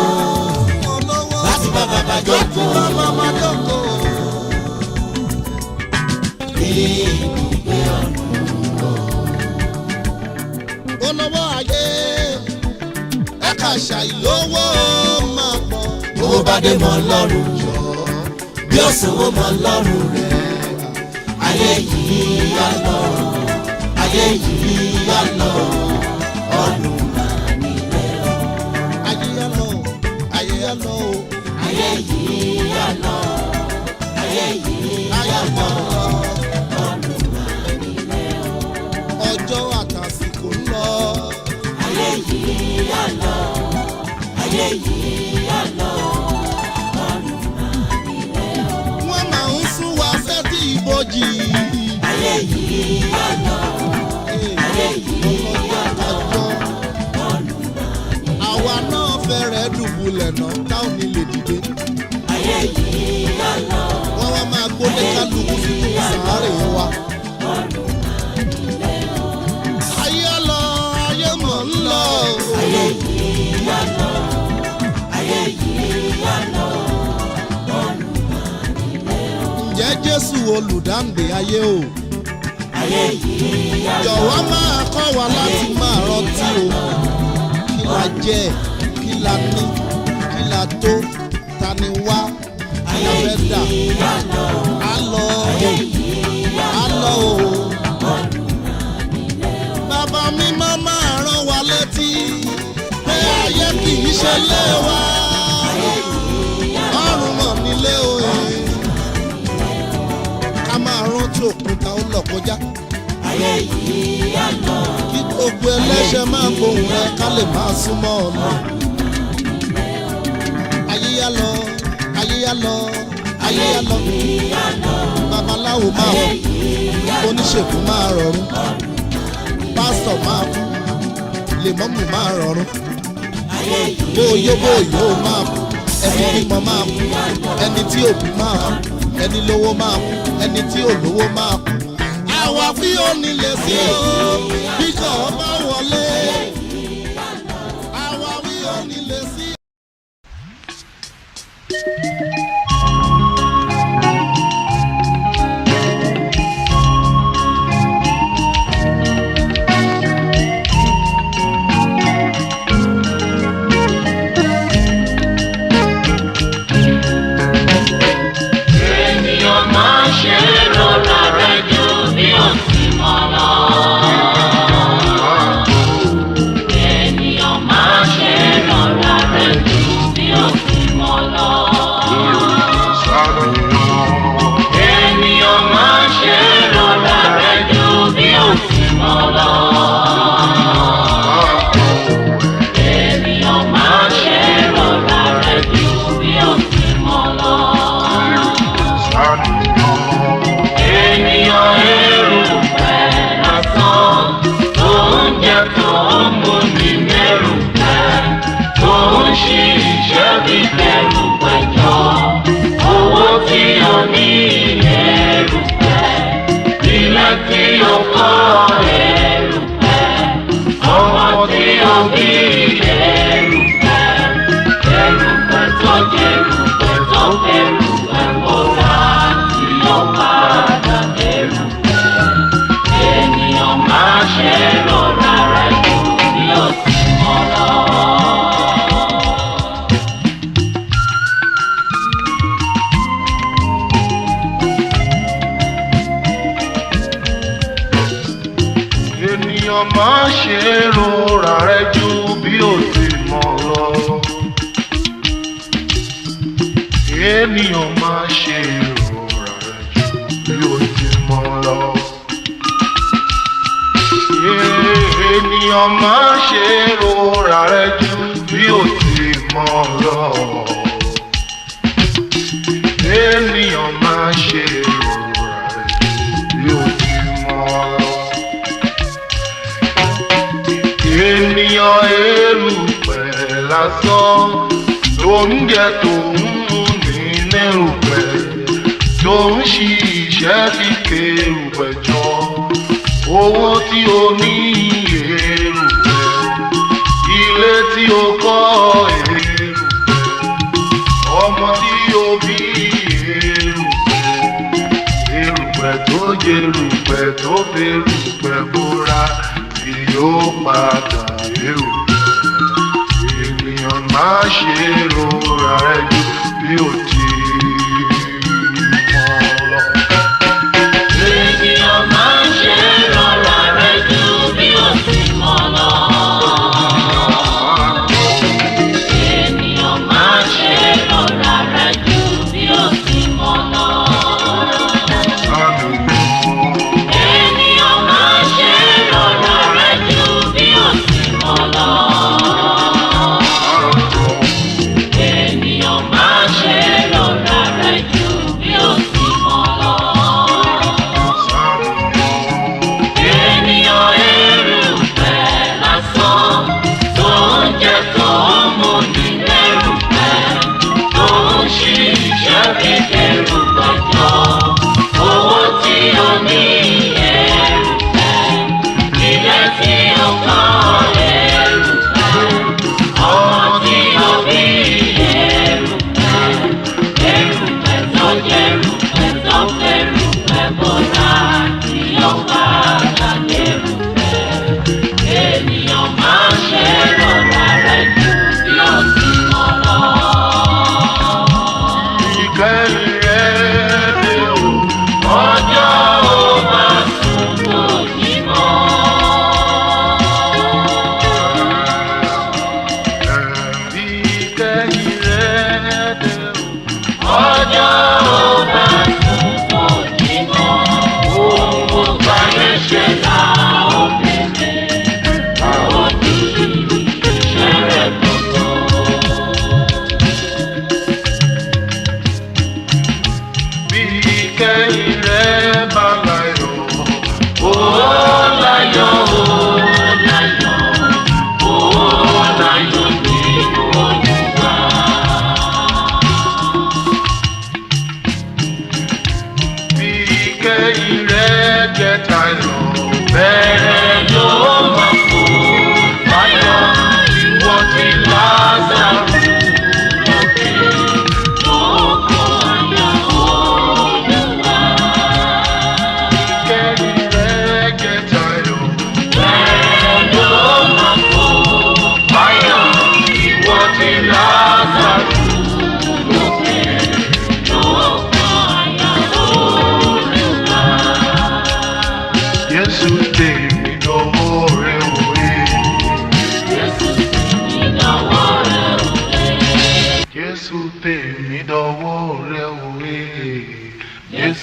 láti bá bàbá jókòó. Ibùgbé ọ̀run o. Olówó ayé ẹ̀ka ṣàìlówó máa pọ̀. Owó bá dé mọ́ lọ́rùn yọ, bí ó sanwó mọ́ lọ́rùn rẹ̀. Ayé yìí á lọ, ayé yìí á lọ, ọ̀run máa nílẹ̀ o. Ayé á lọ, ayé á lọ o. Ayé yìí á lọ, ayé yìí á lọ, ọ̀run máa nílẹ̀ o. Ọjọ́ àtàsìkò ń lọ. Ayé yìí á lọ, ayé yìí á lọ, ọ̀run máa nílé o. Wọ́n máa ń sún wa sétí ibojì. Ayé yìí á lọ, ayé yìí á lọ, ọ̀run máa nílé o. Àwa náà fẹ́rẹ̀ dùbúlẹ̀ náà táwọn ní lè dìde. Ayé yìí á lọ, Wọ́n wá máa gbólé kálukú sínú sàárè wa. ọ̀run máa nílé o. Ayé á lọ, ayé mọ̀ ń lọ. Ayé yìí á lọ, ayé yìí á lọ, ọ̀run máa nílé o. Ǹjẹ́ Jésù olùdáǹdè ayé o? Ayé yìí á lọ, Jọ̀wọ́ máa kọ́ wa láti máa rántí o. Kí la jẹ, kí la ní, kí la tó, ta ni wá, kí la fẹ́ dà. Á lọ, á lọ o. Bàbá mi máa rán wa létí pé ayé kì í ṣe lé wa. Ọ̀run mọ̀ nílé o. Ká máa rántí òkúta ó lọ kọjá. ayé yìí á lọ, Kí gbogbo ẹlẹ́ṣẹ̀ máa gbóhùn rẹ ká lè máa súnmọ́ ọ̀nà. Ayé yá lọ, ayé yá lọ, ayé yá lọ. Babaláwo máa wọ̀, oníṣègùn máa rọrùn, pásítọ̀ máa kú, lèmọ́mù máa rọrùn. Bóyó ó máa kú, ẹni bímọ máa kú, ẹni tí òbí máa kú, ẹni lówó máa kú, ẹni tí ò lówó máa kú. Àwa fi òní lè sí o, bí kò bá wọlé. Àwa fi òní lè sí. ènìyàn máa ṣe rọra rẹ̀ ju bí ó ti mọ̀ lọ. Ènìyàn máa ṣe rọra rẹ̀ ju bí ó ti mọ̀ lọ. Ènìyàn máa ṣe rọra rẹ̀ ju bí ó ti mọ̀ lọ. Ènìyàn máa ṣe rọra rẹ̀ ju bí ó ti mọ̀ lọ. Ènìyàn erùpẹ̀ lásán tó ń jẹ tó ń mú ní mẹ́rùpẹ̀ tó ń ṣiṣẹ́ bí kẹrùpẹ̀ jọ. Owó tí o ní erùpẹ̀, ilé tí o kọ́ erùpẹ̀, ọmọ tí o bí erùpẹ̀, erùpẹ̀ tó jẹ erùpẹ̀ tó fẹ́rùpẹ̀ mọ́ra tí ó padà erùpẹ̀. Ènìyàn máa ṣe rọra rẹ̀ jù bí ó ti mọ̀ lọ. Ènìyàn máa ṣe rọra rẹ̀ ju bí ó ti mọ̀ lọ. Ènìyàn máa ṣe rọra rẹ̀ ju bí ó ti mọ̀ lọ. Ènìyàn máa ṣe rọra rẹ̀ ju bí ó ti mọ̀ lọ. Ènìyàn máa ṣe rọra rẹ̀ ju bí ó ti mọ̀ lọ. Ènìyàn erùpẹ̀ lásán tó ń jẹ tó ń mú ní lérùpẹ̀ tó ń ṣiṣẹ́ fi kérùpẹ̀ jọ. Owó tí o ní erùpẹ̀, ilé tí o kọ́ erùpẹ̀, ọmọ tí o bí erùpẹ̀, erùpẹ̀ tó jẹ erùpẹ̀ tó fẹ́rùpẹ̀ bóra tí yóò padà erùpẹ̀. Ènìyàn máa ṣe rọra rẹ̀ ju bí ó ti mọ̀ lọ. Ènìyàn máa ṣe rọra rẹ̀ jù bí ó ti mọ̀ lọ. Ènìyàn máa ṣe rọra rẹ̀ jù bí ó ti mọ̀ lọ. Ènìyàn máa ṣe rọra rẹ̀ jù bí ó ti mọ̀ lọ.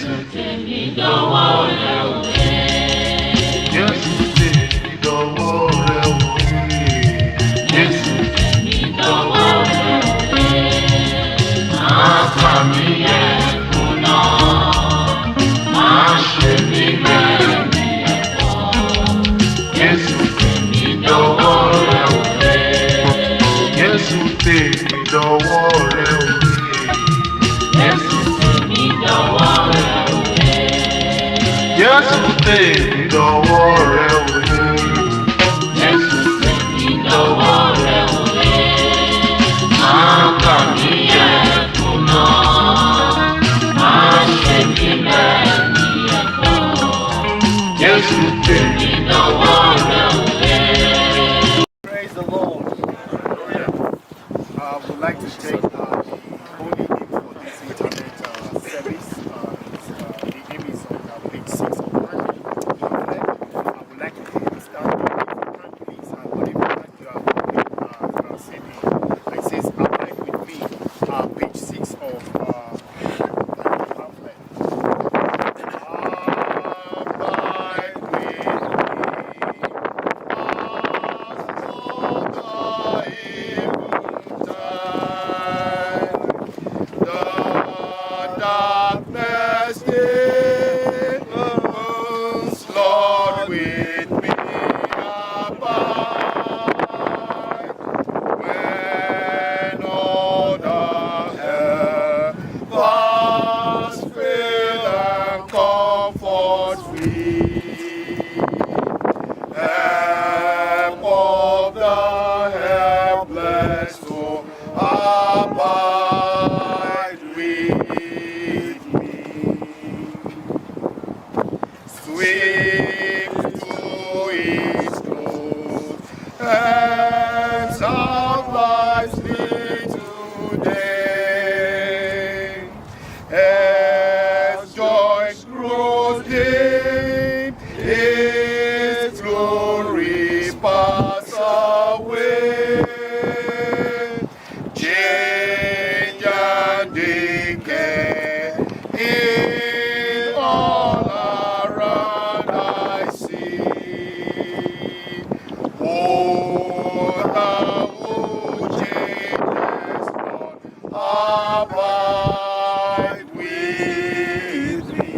Jésù tèmi dọwọ́ rẹ o. Jésù tèmi dọwọ́ rẹ o. Jésù tèmi dọwọ́ rẹ o. Má pa mí yẹ kùnà, má ṣe mí lẹ́ni ẹ̀kọ́. Jésù tèmi dọwọ́ rẹ o. Jésù tèmi dọwọ́ rẹ o. Jésù tèmi dọwọ́ rẹ o. Jésù tèmi dọwọ́ rẹ o. Jésù tèmi dọwọ́ rẹ o. Má kà mí yẹ kùnà, má ṣe mí lẹ́ni ẹ̀kọ́. Jésù tèmi dọwọ́ rẹ o. Praise the Lord. I would like to take the holy name for this internet service. The name is on page 6 of the pamphlet. I would like to start with please, and whatever you are saying. It says, abide with me, page 6 of the pamphlet. Abide with me. Darkness deepens, Lord, with me abide. When all the heavens fill and comfort free, help of the helpless to abide with me. Swift to its close, hands of life's little day. As joy grows deep, its glory pass away. Change and decay in all around I see. Oh, thou who changes not, abide with me.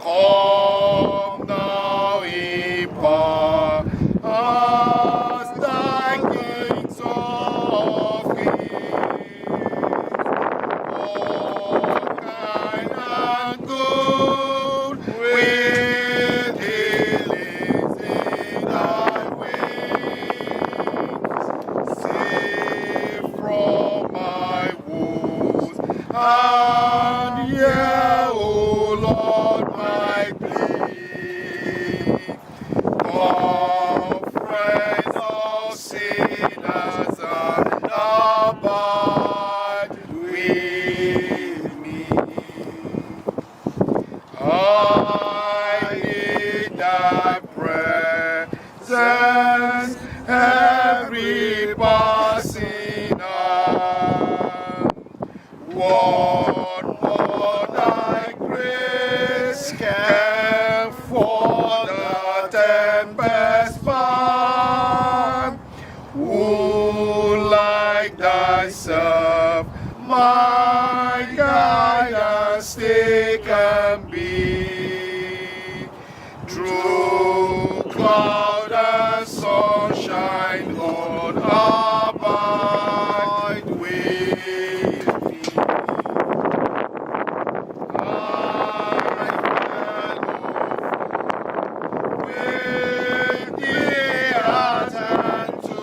Come now in power as thy kings of kings. All kind and good with healings in thy wings. Save from my wounds and hear, O Lord, my plea. Come, friends of sinners, and abide with me. I need thy presence every passing hour. What more thy grace can for the tempest part? Who like thyself, my guide and stay can be? Through cloud and sunshine, Lord, abide with me. I fellow with thee at hand to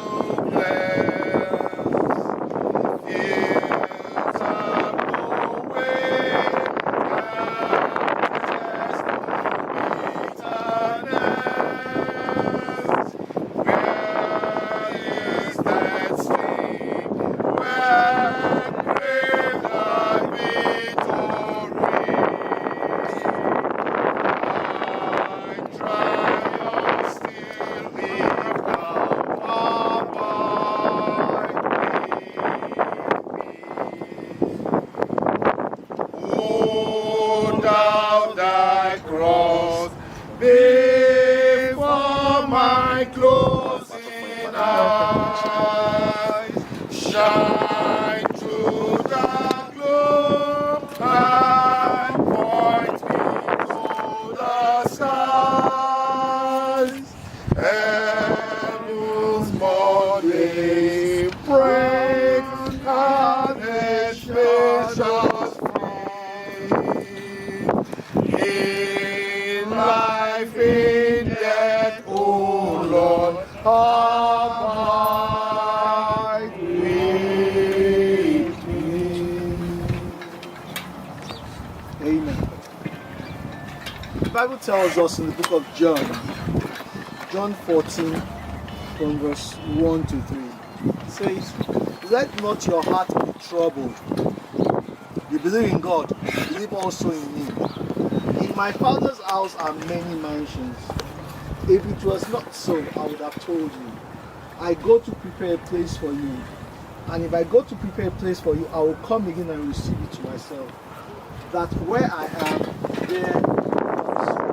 bless. Hills have no way, and bitterness. Where is thy shine through the gloom and point me to the skies. Heaven's morning break and its precious free. In life, in death, O Lord, abide with me. Amen. The Bible tells us in the book of John 14, from verse 1 to 3, it says, "Let not your heart be troubled. You believe in God, believe also in me. In my Father's house are many mansions. If it was not so, I would have told you. I go to prepare a place for you. And if I go to prepare a place for you, I will come again and receive you to myself. That where I am, there also."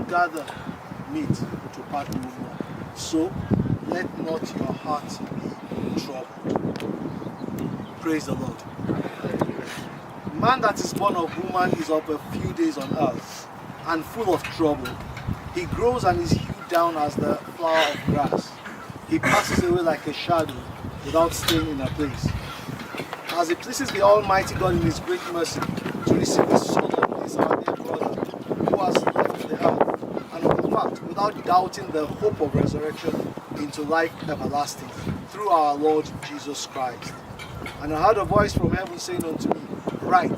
Gather, meet to part no more. So let not your heart be troubled. Praise the Lord. Man that is born of woman is of a few days on earth and full of trouble. He grows and is hewed down as the flower of grass. He passes away like a shadow without staying in a place. As it pleases the Almighty God in His great mercy to receive the soul of this our dear brother who has left the earth, without doubting the hope of resurrection into life everlasting through our Lord Jesus Christ. And I heard a voice from heaven saying unto me, Write,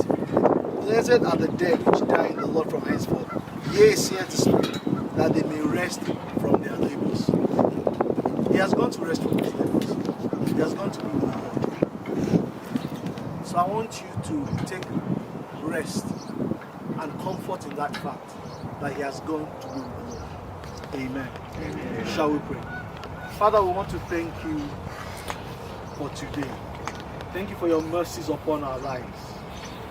blessed are the dead which die in the Lord from henceforth. Yea, saith the Spirit, that they may rest from their labors. He has gone to rest from his labors. He has gone to be with the Lord. So I want you to take rest and comfort in that fact that he has gone to be with the Lord. Amen. Amen. Shall we pray? Father, we want to thank you for today. Thank you for your mercies upon our lives.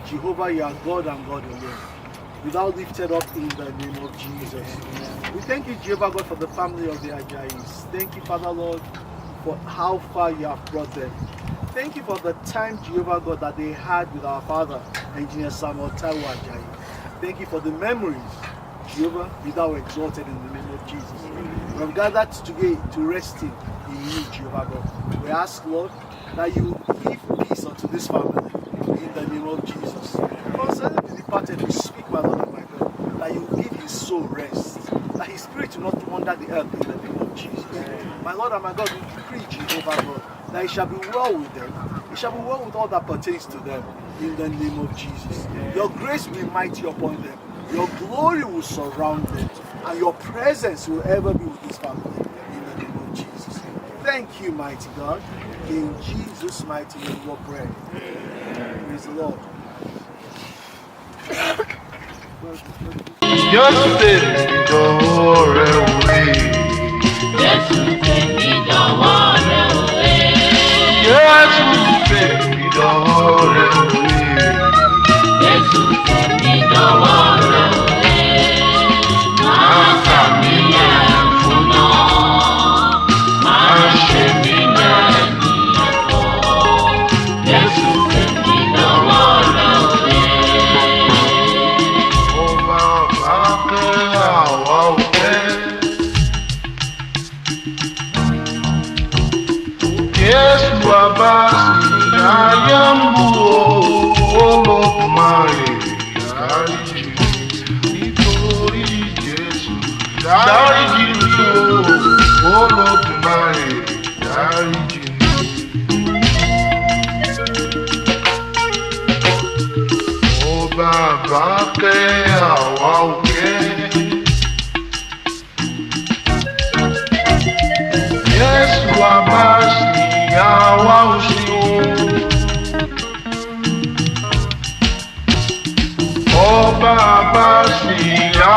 Jehovah, you are God and God alone. Without lifted up in the name of Jesus. We thank you, Jehovah God, for the family of the Ajayis. Thank you, Father Lord, for how far you have brought them. Thank you for the time, Jehovah God, that they had with our father, Engineer Samuel Taiwo Ajayi. Thank you for the memories. Jehovah, be thou exalted in the name of Jesus. We have gathered today to rest in you, Jehovah God. We ask, Lord, that you give peace unto this family in the name of Jesus. Concerning the departed, we speak, my Lord and my God, that you give his soul rest, that his spirit will not wander the earth in the name of Jesus. My Lord and my God, we decree, Jehovah God, that it shall be well with them. It shall be well with all that pertains to them in the name of Jesus. Your grace will be mighty upon them. Your glory will surround them, and your presence will ever be with this family in the name of Jesus. Thank you, mighty God. In Jesus' mighty name we pray. Praise the Lord.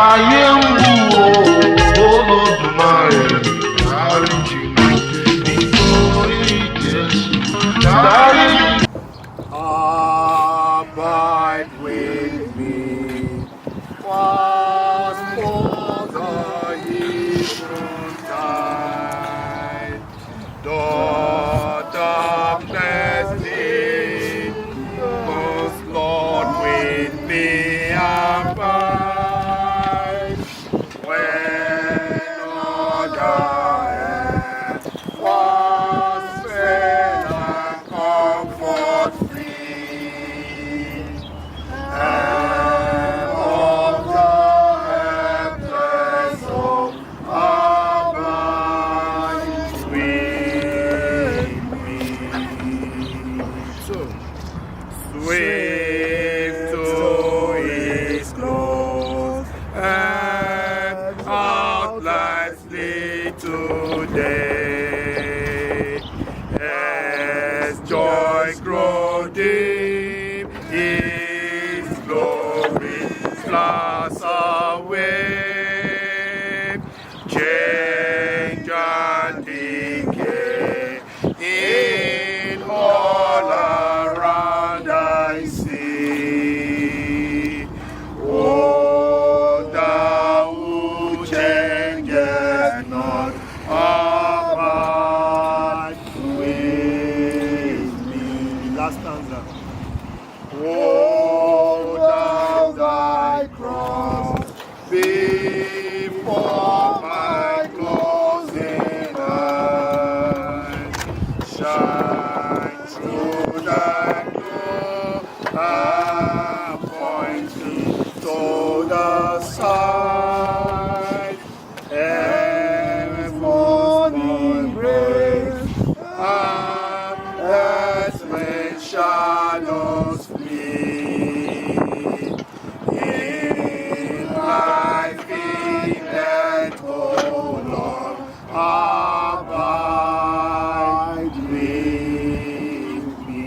ayé ń wù ó Olódùmarè dáríjì mi nítorí Jésù dáríjì. Abide with me, was for the eventide. The darkness did, was Lord with me abide. When other was fail and comfort free, and of the helpless soul abide with me. Swift to his close, and out lights lead today. As joy grow deep, his glory flies away. Change and decay in all around I see. Oh, thou who changest not, abide with me. Last stanza. Oh, thou thy cross before my closing eyes, shine through thy glow and point me to the side. Heaven's morning rays and earth's shadows flee. In thy feet, O Lord, abide with me.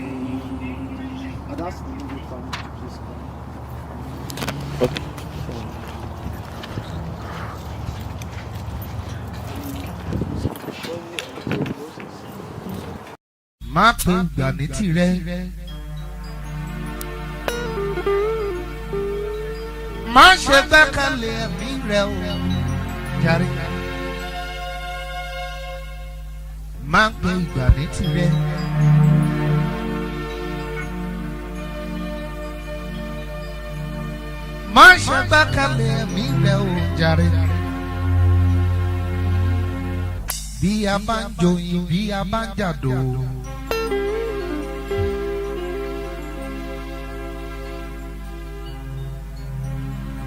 And that's the music from this one. má pé gbà ní tirẹ̀. má ṣe gbẹ́kẹ̀lé ẹ̀mí rẹ̀ o jàre. má pé gbà ní tirẹ̀. má ṣe gbẹ́kẹ̀lé ẹ̀mí rẹ̀ o jàre. bí a bá ń joyin bí a bá ń jàdó.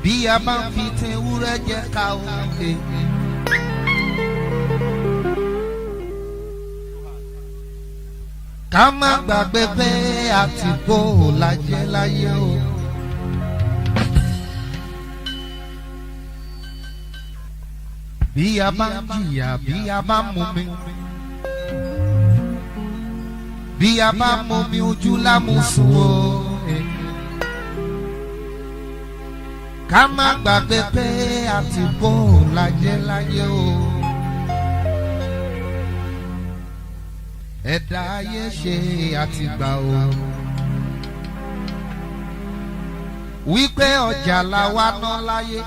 bí a bá ń fi tin ewúrẹ́ jẹ ká òkè. ká má gbàgbé pé àtìpó lajẹ́ láyé o. bí a bá ń jìyà bí a bá ń mumi. bí a bá ń mumi ojú lámùsùn o. ká má gbàgbé pé àtìpó lajẹ́ láyé o. ẹ̀dá ayé ṣe àtìgbà o. wípé ọjà la wá ná láyé.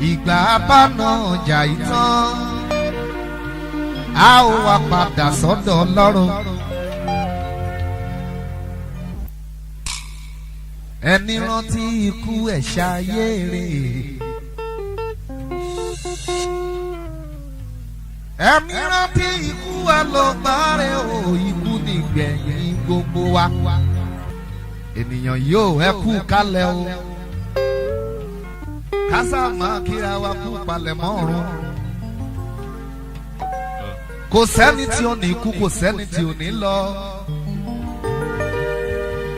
ìgbà abáná ọjà ìtàn. a ó wá padà sọ́dọ̀ Ọlọ́run. ẹni rántí ikú ẹ̀ ṣayé rè. ẹni rántí ikú ẹ̀ ló gbárẹ́ o. ikú nìgbẹ̀yìn gbogbo wa. ènìyàn yóò ẹ kú kálẹ̀ o. kásá máa kíra wa kú palẹ̀ mọ́ ọ̀run. kò sẹ́ni tí ò ní kú kò sẹ́ni tí ò ní lọ.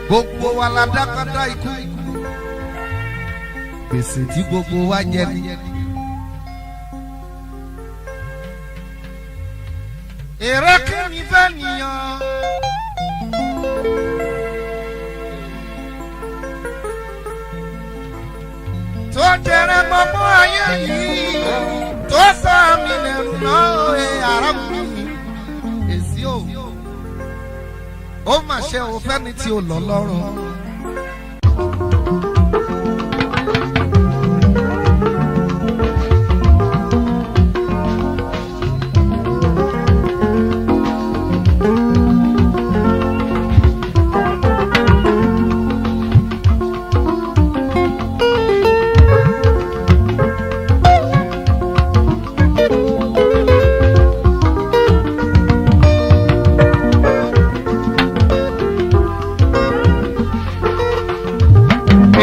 gbogbo wa la dákadá ikú. gbèsè tí gbogbo wa jẹ ni. èrè kí ni fẹ́ nìyàn. tó jẹrẹ gbogbo ayé yìí tó sọ mí lẹ́rù náà ara mi èsì o ó mà ṣe o fẹ́ni tí o lọ lọ́rùn.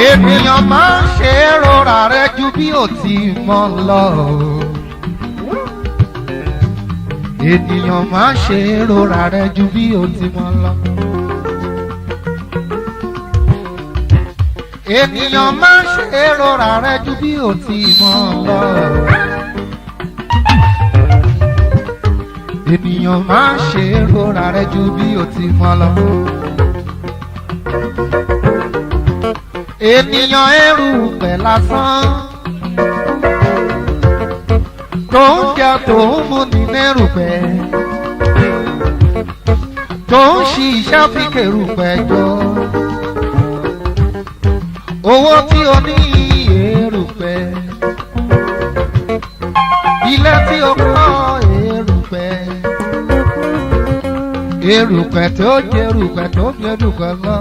Ènìyàn máa ń ṣe é rọra rẹ ju bí ó ti mọ lọ. Ènìyàn máa ń ṣe é rọra rẹ ju bí ó ti mọ lọ. Ènìyàn máa ń ṣe é rọra rẹ ju bí ó ti mọ lọ. Ènìyàn máa ń ṣe é rọra rẹ ju bí ó ti mọ lọ. Ènìyàn erùpẹ̀ lásán tó ń jẹ tó ń mú ní nẹ́rùpẹ̀ tó ń ṣiṣẹ́ fi kèrùpẹ̀ jọ owó tí o ní erùpẹ̀ ilé tí o kọ́ erùpẹ̀ erùpẹ̀ tó jẹ erùpẹ̀ tó jẹ erùpẹ̀ lọ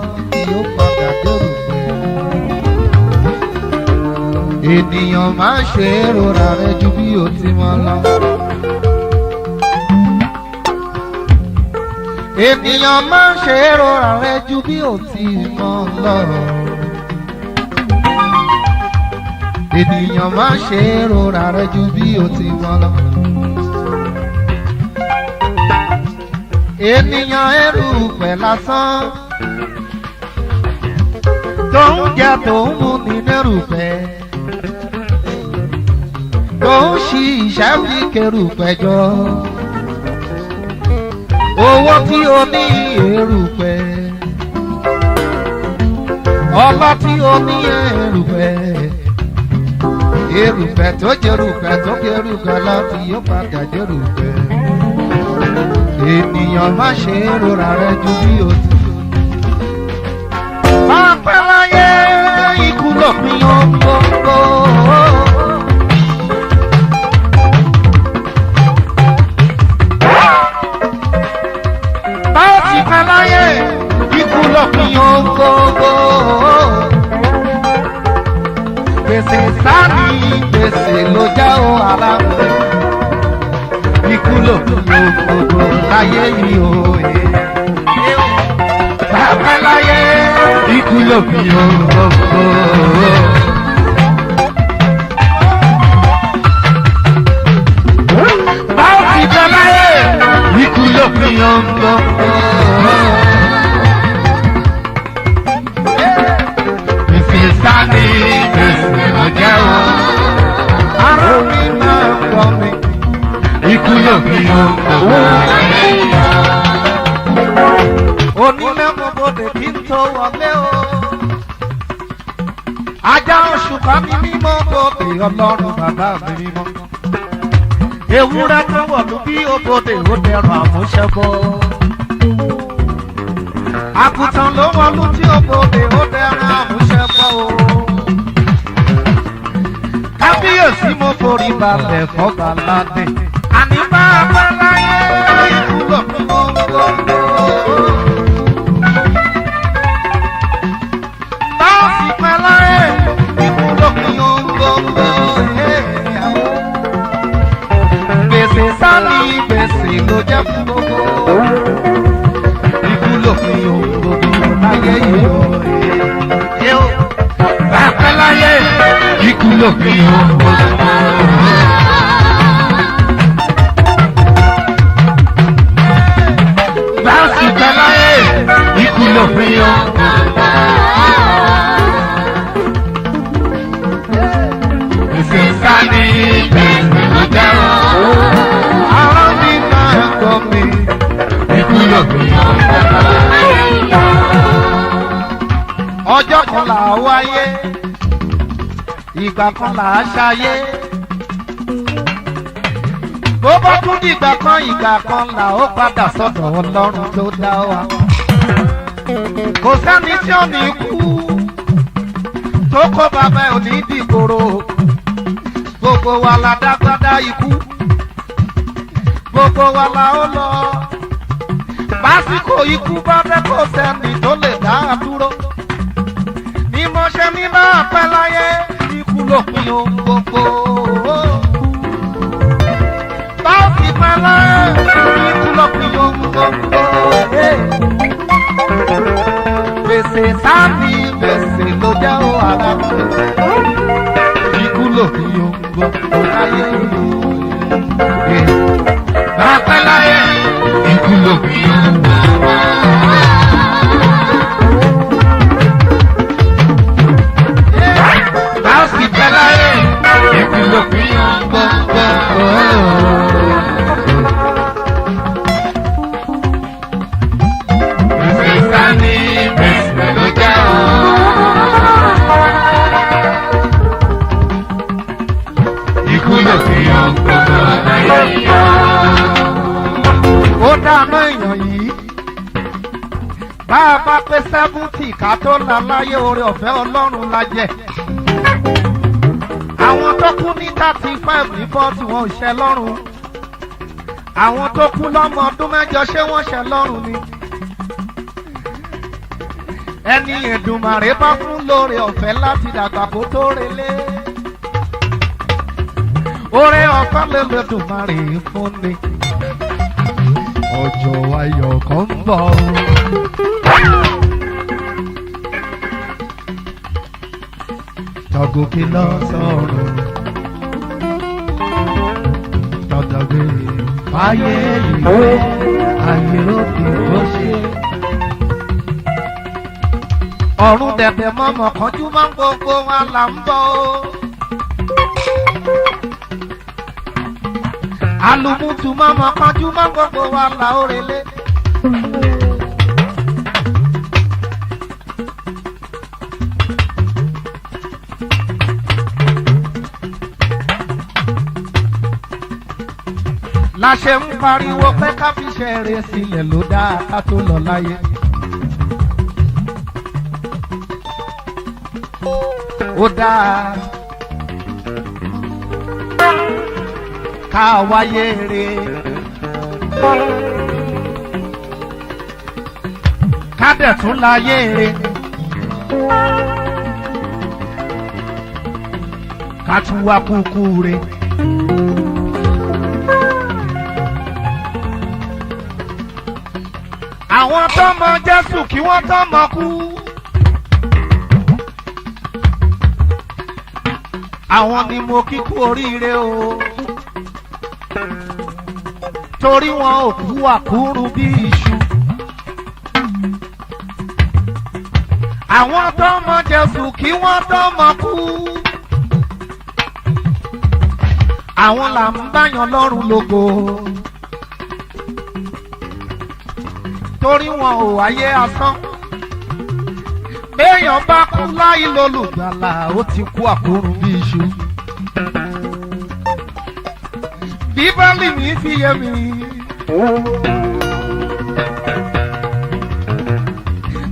yóò padà dérùpẹ̀. Ènìyàn máa ń ṣe é rọra rẹ ju bí o ti mọ lọ. Ènìyàn máa ń ṣe é rọra rẹ ju bí o ti mọ lọ. Ènìyàn máa ń ṣe é rọra rẹ ju bí o ti mọ lọ. Ènìyàn erùpẹ̀ lásán tó ń jẹ tó ń mú ní nẹ́rùpẹ̀ tó ń ṣiṣẹ́ fi kérùpẹ̀ jọ owó tí o ní erùpẹ̀ ọlá tí o ní erùpẹ̀ erùpẹ̀ tó jẹrùpẹ̀ tó kérùpẹ̀ láti yóò padà jẹrùpẹ̀. Ènìyàn má ṣe é rọra rẹ ju bí o ti. Máa pẹ́ láyé ikú lópin ohun gbogbo. Báwo ti pẹ́ láyé ikú lópin ohun gbogbo. Gbèsè sáàni gbèsè ló já o ara mi. Ikú lópin ohun gbogbo láyé yìí o. Báwo láyé ikú lópin ohun gbogbo. Báwo ti pẹ́ láyé ikú lópin ohun gbogbo. Gbèsè sáàni gbèsè ló jẹ́ o. Ara mi máa ń gbọ́ mi. Ikú lópin ohun gbogbo. Onílé mọ́bòdè kí n tó wọlé o. Ajá oṣù kan ní mímọ́ bòdè ọlọ́run bàbá mi mímọ́. Ewúrẹ́ tó wọ̀lú bí òbòdè ó dẹrùn àmúṣẹ́bọ́. Àgùntàn ló wọ̀lú tí òbòdè ó dẹrùn àmúṣẹ́bọ́ o. Kábíyèsí mo forí balẹ̀ fọ́ba ládé. Àní bá a pẹ́ láyé ikú lópin ohun gbogbo. Báàsì pẹ́ láyé ikú lópin ohun gbogbo. Gbèsè sáni gbèsè ló jẹ́ fún gbogbo. Ikú lópin ohun gbogbo láyé yìí o. Bá a pẹ́ láyé ikú lópin ohun gbogbo. Báàsì pẹ́ láyé ikú lópin ohun gbogbo. Gbèsè sáni gbèsè ló jẹ́ o. Ara mi máa ń gbọ́ mi. Ikú lópin ohun gbogbo. Ọjọ́ kan là wáyé. ìgbà kan là á ṣayé bó bá tún dìgbà kan ìgbà kan là ó padà sọ́dọ̀ Ọlọ́run tó dá wa kò sẹ́ni tí ò ní kú tó kó bàbá ẹ̀ ò ní dìgbòrò gbogbo wa la dágbádá ikú gbogbo wa la ó lọ básìkò ikú bá fẹ́ kó sẹ́ni tó lè dá a dúró ni mo ṣe ní bá a pẹ́ láyé ikú lópin ohun gbogbo bá a sì pẹ́ láyé ikú lópin ohun gbogbo gbèsè sáàmì gbèsè ló jẹ́ ó ara ikú lópin ohun gbogbo láyé bá a pẹ́ láyé ikú lópin ohun gbogbo. Báwọ̀sì pẹ́ láyé ikú lópin ohun gbogbo. Gbèsè sáàmì gbèsè ló jẹ́ ó. Ikú lópin ohun gbogbo láyé yọ. Ó dáná èèyàn yìí bá a bá pé 70 ká tó la láyé oore ọ̀fẹ́ Ọlọ́run la jẹ àwọn tó kú ní 35 ní 40 wọn ò ṣẹ lọ́run àwọn tó kú lọ́mọ ọdún mẹ́jọ ṣé wọ́n ṣẹ lọ́run ni ẹni Èdùmàrè bá fún lóore ọ̀fẹ́ láti dàgbà kó tó relé oore ọ̀fẹ́ lẹ́lẹ́dùmarè fún ni ọjọ́ ayọ̀ kan ń bọ̀ tọgòkè lọ sọ̀rọ̀ tọdọgbé fàyè ìwé ayé òkè ó ṣe. ọ̀run dẹ̀dẹ̀ mọ́mọ́ kanjú máa ń gbogbo wa là ń bọ̀ alùmùtù mọ́mọ́ kanjú máa ń gbogbo wa là ó relé. la ṣe ń pariwo pé ká fi ṣe eré sílẹ̀ ló dáa ká tó lọ láyé. ó dáa ká wáyé eré ká dẹ̀ tún láyé eré ká tún wá kúkú rẹ̀. àwọn tó mọ Jésù kí wọ́n tó mọ kú. àwọn ni mo kíkú oríire o. torí wọn ò kú àkúrú bí iṣu. àwọn tó mọ Jésù kí wọ́n tó mọ kú. àwọn là ń báyàn lọ́rùn lógo. torí wọn ò wáyé asán béèyàn bá kú láì lólùgbàlà ó ti kú àkórùn bí iṣu. Bíbélì mi fi yé mi.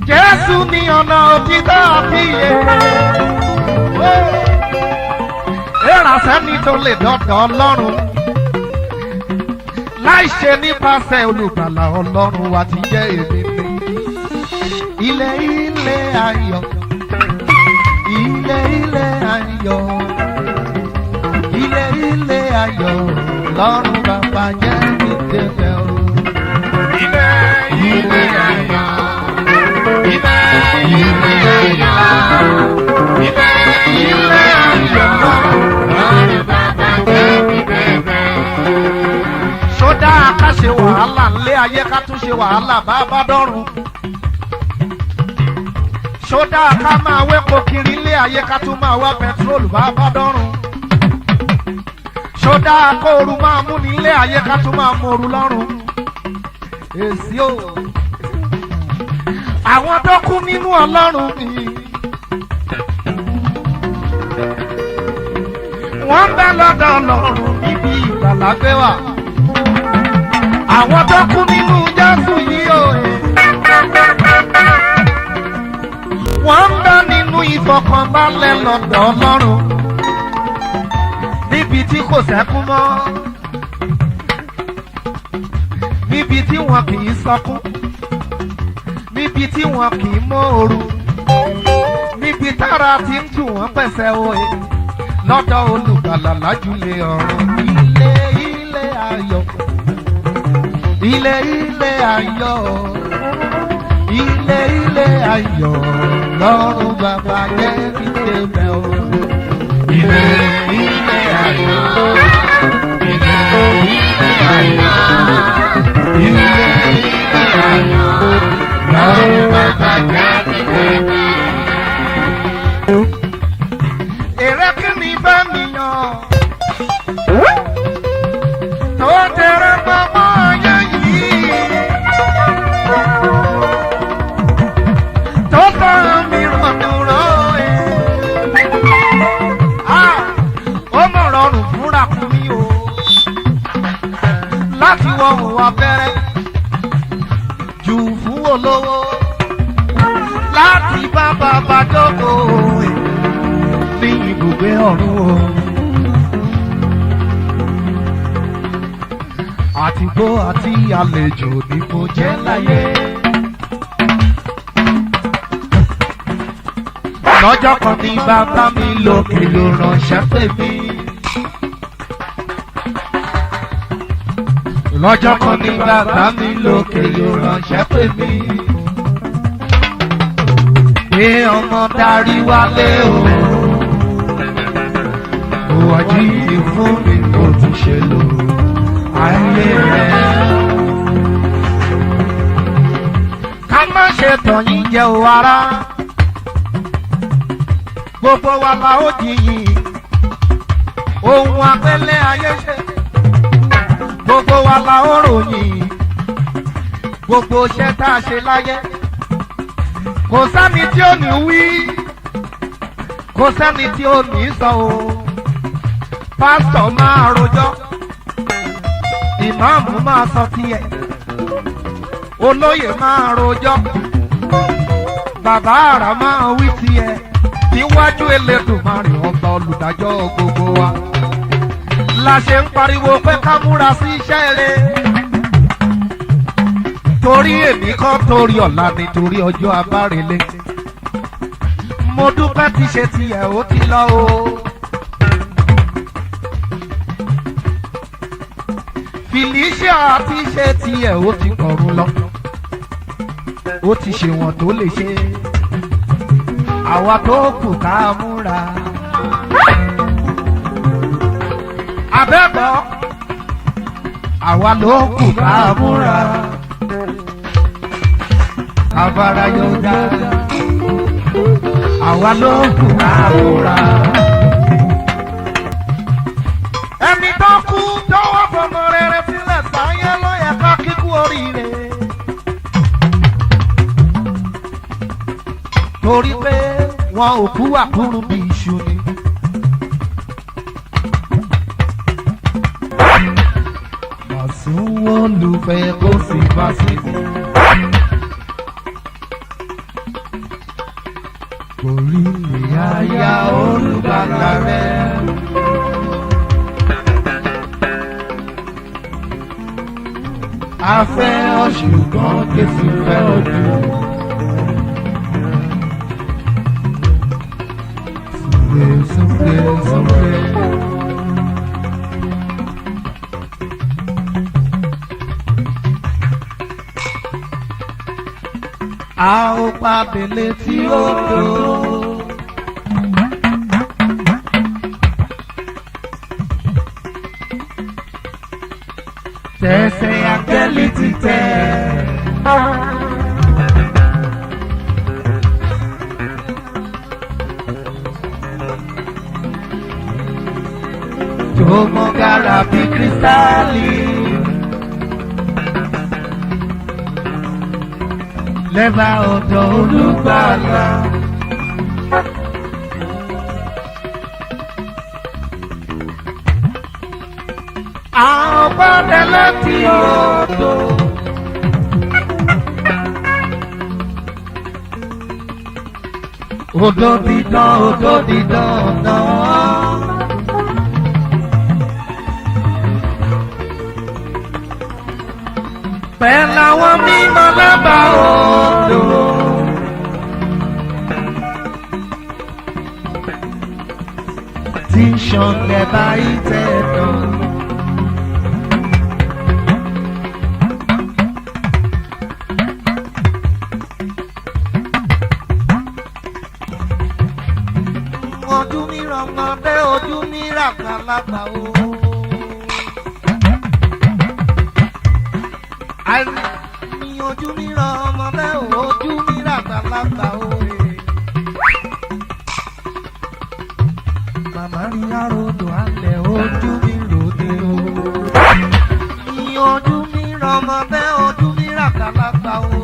Jésù ní ọ̀nà òtítọ́ àti ìyè. Èèrà sẹ́ni tó lè dọ́dọ̀ Ọlọ́run láì ṣe nípasẹ̀ olùgbàlà Ọlọ́run wa ti jẹ́ èmi ni. Ilé ilé ayọ̀, ilé ilé ayọ̀, ilé ilé ayọ̀, lọ́run bàbá jẹ́ mi débẹ̀ o. Ilé ilé ayọ̀, ilé ilé ayọ̀, ilé ilé ayọ̀, lọ́run bàbá jẹ́ mi débẹ̀ o. Sódà ká ṣe wàhálà ńlé ayé ká tún ṣe wàhálà bá bá dọ́run. Sódà ká máa wépo kiri ńlé ayé ká tún máa wá pẹtrólù bá bá dọ́run. Sódà kóoru máa mú ní ilé ayé ká tún máa moru lọ́run. Èsì o. Àwọn tó kú nínú Ọlọ́run mi. wọ́n ń bẹ lọ́dọ̀ Ọlọ́run níbi ìgbàlà gbé wà. Àwọn tó kú nínú Jésù yìí o. Wọ́n ń bẹ nínú ìfọkànbalẹ̀ lọ́dọ̀ Ọlọ́run níbi tí kò sẹ́kún mọ́, níbi tí wọn kì í sọkún, níbi tí wọn kì í mòoru, níbi tára ti ń tù wọ́n pẹ̀sẹ̀ òye lọ́dọ̀ olùgbàlà lájúlé ọ̀run. Ilé ilé ayọ̀, ilé ilé ayọ̀, ilé ilé ayọ̀ lọ́run bàbá jẹ́ kí tèmẹ́ o. Ilé ilé ayọ̀, ilé ilé ayọ̀, ilé ilé ayọ̀ lọ́run bàbá jẹ́ kí tèmẹ́ o. Èrè kí ni bá mi yàn tó tẹ̀rẹ̀ mọ́mọ́ ayé yìí tó bá mi rọ̀dùrọ̀ ẹ̀. Ó mọ̀ rọrùn fúnra fún mi o láti wọ òun abẹ́rẹ́ jù fún olówó láti bá bàbá jókòó ẹ̀ ní ibùgbé ọ̀run o. Àtìgbó àti àlejò ni mo jẹ́ láyé. Lọ́jọ́ kan ní bàbá mi lókè ló ránṣẹ́ pè mí. Lọ́jọ́ kan ní bàbá mi lókè ló ránṣẹ́ pè mí. Pé ọmọ darí wálé o. Òwò jíì fún mi kò tún ṣe lò ayé rẹ̀. Ká má ṣe tàn yín jẹ o ará. Gbogbo wa la ó jìyìn. Ohun apẹ́lẹ́ ayé ṣe. Gbogbo wa la ó ròyìn. Gbogbo iṣẹ́ tá a ṣe láyé. Kò sẹ́ni tí ó ní wí. Kò sẹ́ni tí ó ní sọ o. Pásítọ̀ máa rojọ́. Ìmáàmù máa sọ tiẹ̀. Olóyè máa rojọ́. Bàbá àrà máa wí tiẹ̀. Níwájú Elédùmarè ọba olùdájọ́ gbogbo wa. La ṣe ń pariwo pé ká múra sí iṣẹ́ rẹ̀. Torí èmi kọ́ torí ọ̀la nítorí ọjọ́ abárelé. Mo dúpẹ́ ti ṣe tiẹ̀ ó ti lọ o. Felicia ti ṣe tiẹ̀ ó ti kọ̀run lọ. Ó ti ṣe wọ̀n tó lè ṣe. Àwa tó kù ká múra. Abẹ́bọ̀ àwa ló kù ká múra. Abara yóò dá. Àwa ló kù ká múra. Ẹni tó kú tọwọ́ fọmọ rere sílẹ̀ sáyé ló yẹ ká kíkú oríire. Torí pé wọn ò kú àkúrú bí iṣu ni. Màsúwò lùfẹ́ kó sì bá sí mi. Orí ìyáyá olùgbàlà rẹ̀. A fẹ́ ọ ṣùgbọ́n Jésù fẹ́ ojú. Súnlé súnlé. A ó pàdé létí odò. Tẹ̀sẹ̀ àgẹ́lì ti tẹ̀. Tó mọ gàrà bí kírísítálì. Lẹ́bà ọ̀dọ̀ olùgbàlà. Àbádẹ́lẹ́ tí ó tó. Odò dídán náà. Pẹ̀lú àwọn mímọ́ lábàá odò. Tí ń ṣọ̀lẹ̀ báyìí tẹ̀ dán. Ojú mi rọ̀mọdé, ojú mi ràgbàlagbà o. Àìní ojú mi rọ̀mọdé, ojú mi ràgbàlagbà o. Màmá rí àròdò alẹ̀, ojú mi ròde o. Ní ojú mi rọ̀mọdé, ojú mi ràgbàlagbà o.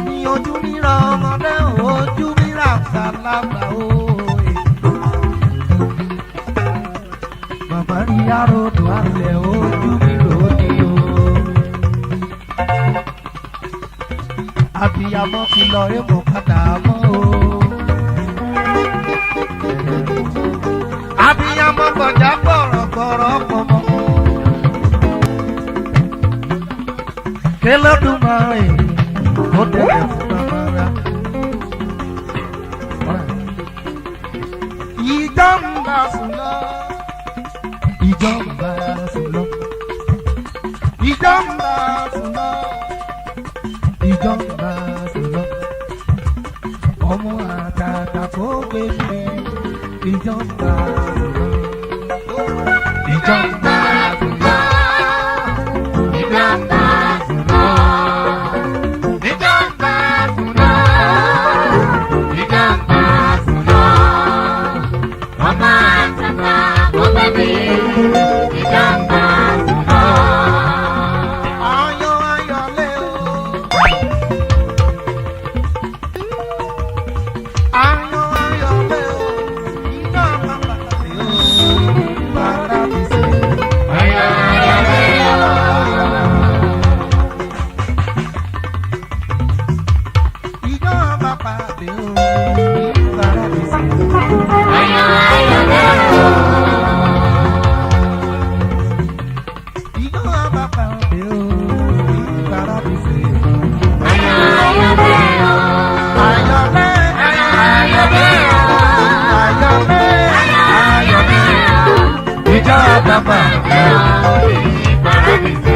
Ní ojú mi rọ̀mọdé, ojú mi ràgbàlagbà o. Màmá rí àròdò alẹ̀, ojú mi ròde o. Abiyamọ fi lọ èèmọ̀ padà mọ́ o. Abiyamọ kọjá gbọ̀rọ̀gbọ̀rọ̀ pọ̀mọ́. K'Ẹlẹ́dùmarè ó tẹ̀lé fún bàbá rà. Ìjọba sùn lọ. Ìjọba sùn lọ. Ìjọba sùn lọ. Ìjọba sùn lọ. Ọmọ àtàtà kò gbé mi. Ìjọba sùn lọ. Ìjọba sùn lọ. Ìjọba sùn lọ. Ìjọba sùn lọ. Ìjọba sùn lọ. Ọmọ àtàtà kò gbé mi. Ìjọba sùn lọ. Ayọ̀ ayọ̀lé o. Ayọ̀ ayọ̀lé o. Iná bàbá mi o. Bàbá mi sí. Ayọ̀ ayọ̀lé o. Iná bàbá mi o. Bàbá mi sí. Ayọ̀ ayọ̀lé o. Iná bàbá mi o. Bàbá mi sí. Ayọ̀ ayọ̀lé o. Ayọ̀lé. Ayọ̀lé o. Ayọ̀lé. Ayọ̀lé o. Ìjọ bàbá mi o. Bàbá mi sí.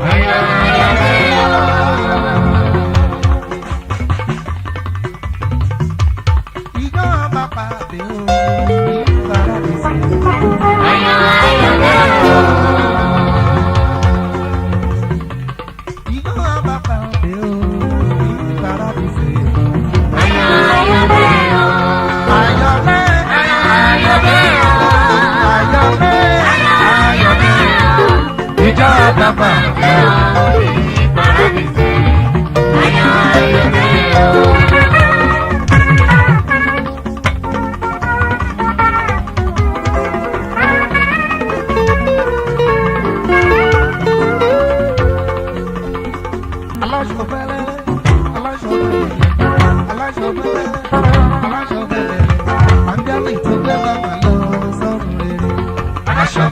Ayọ̀ ayọ̀lé o. Aláṣọ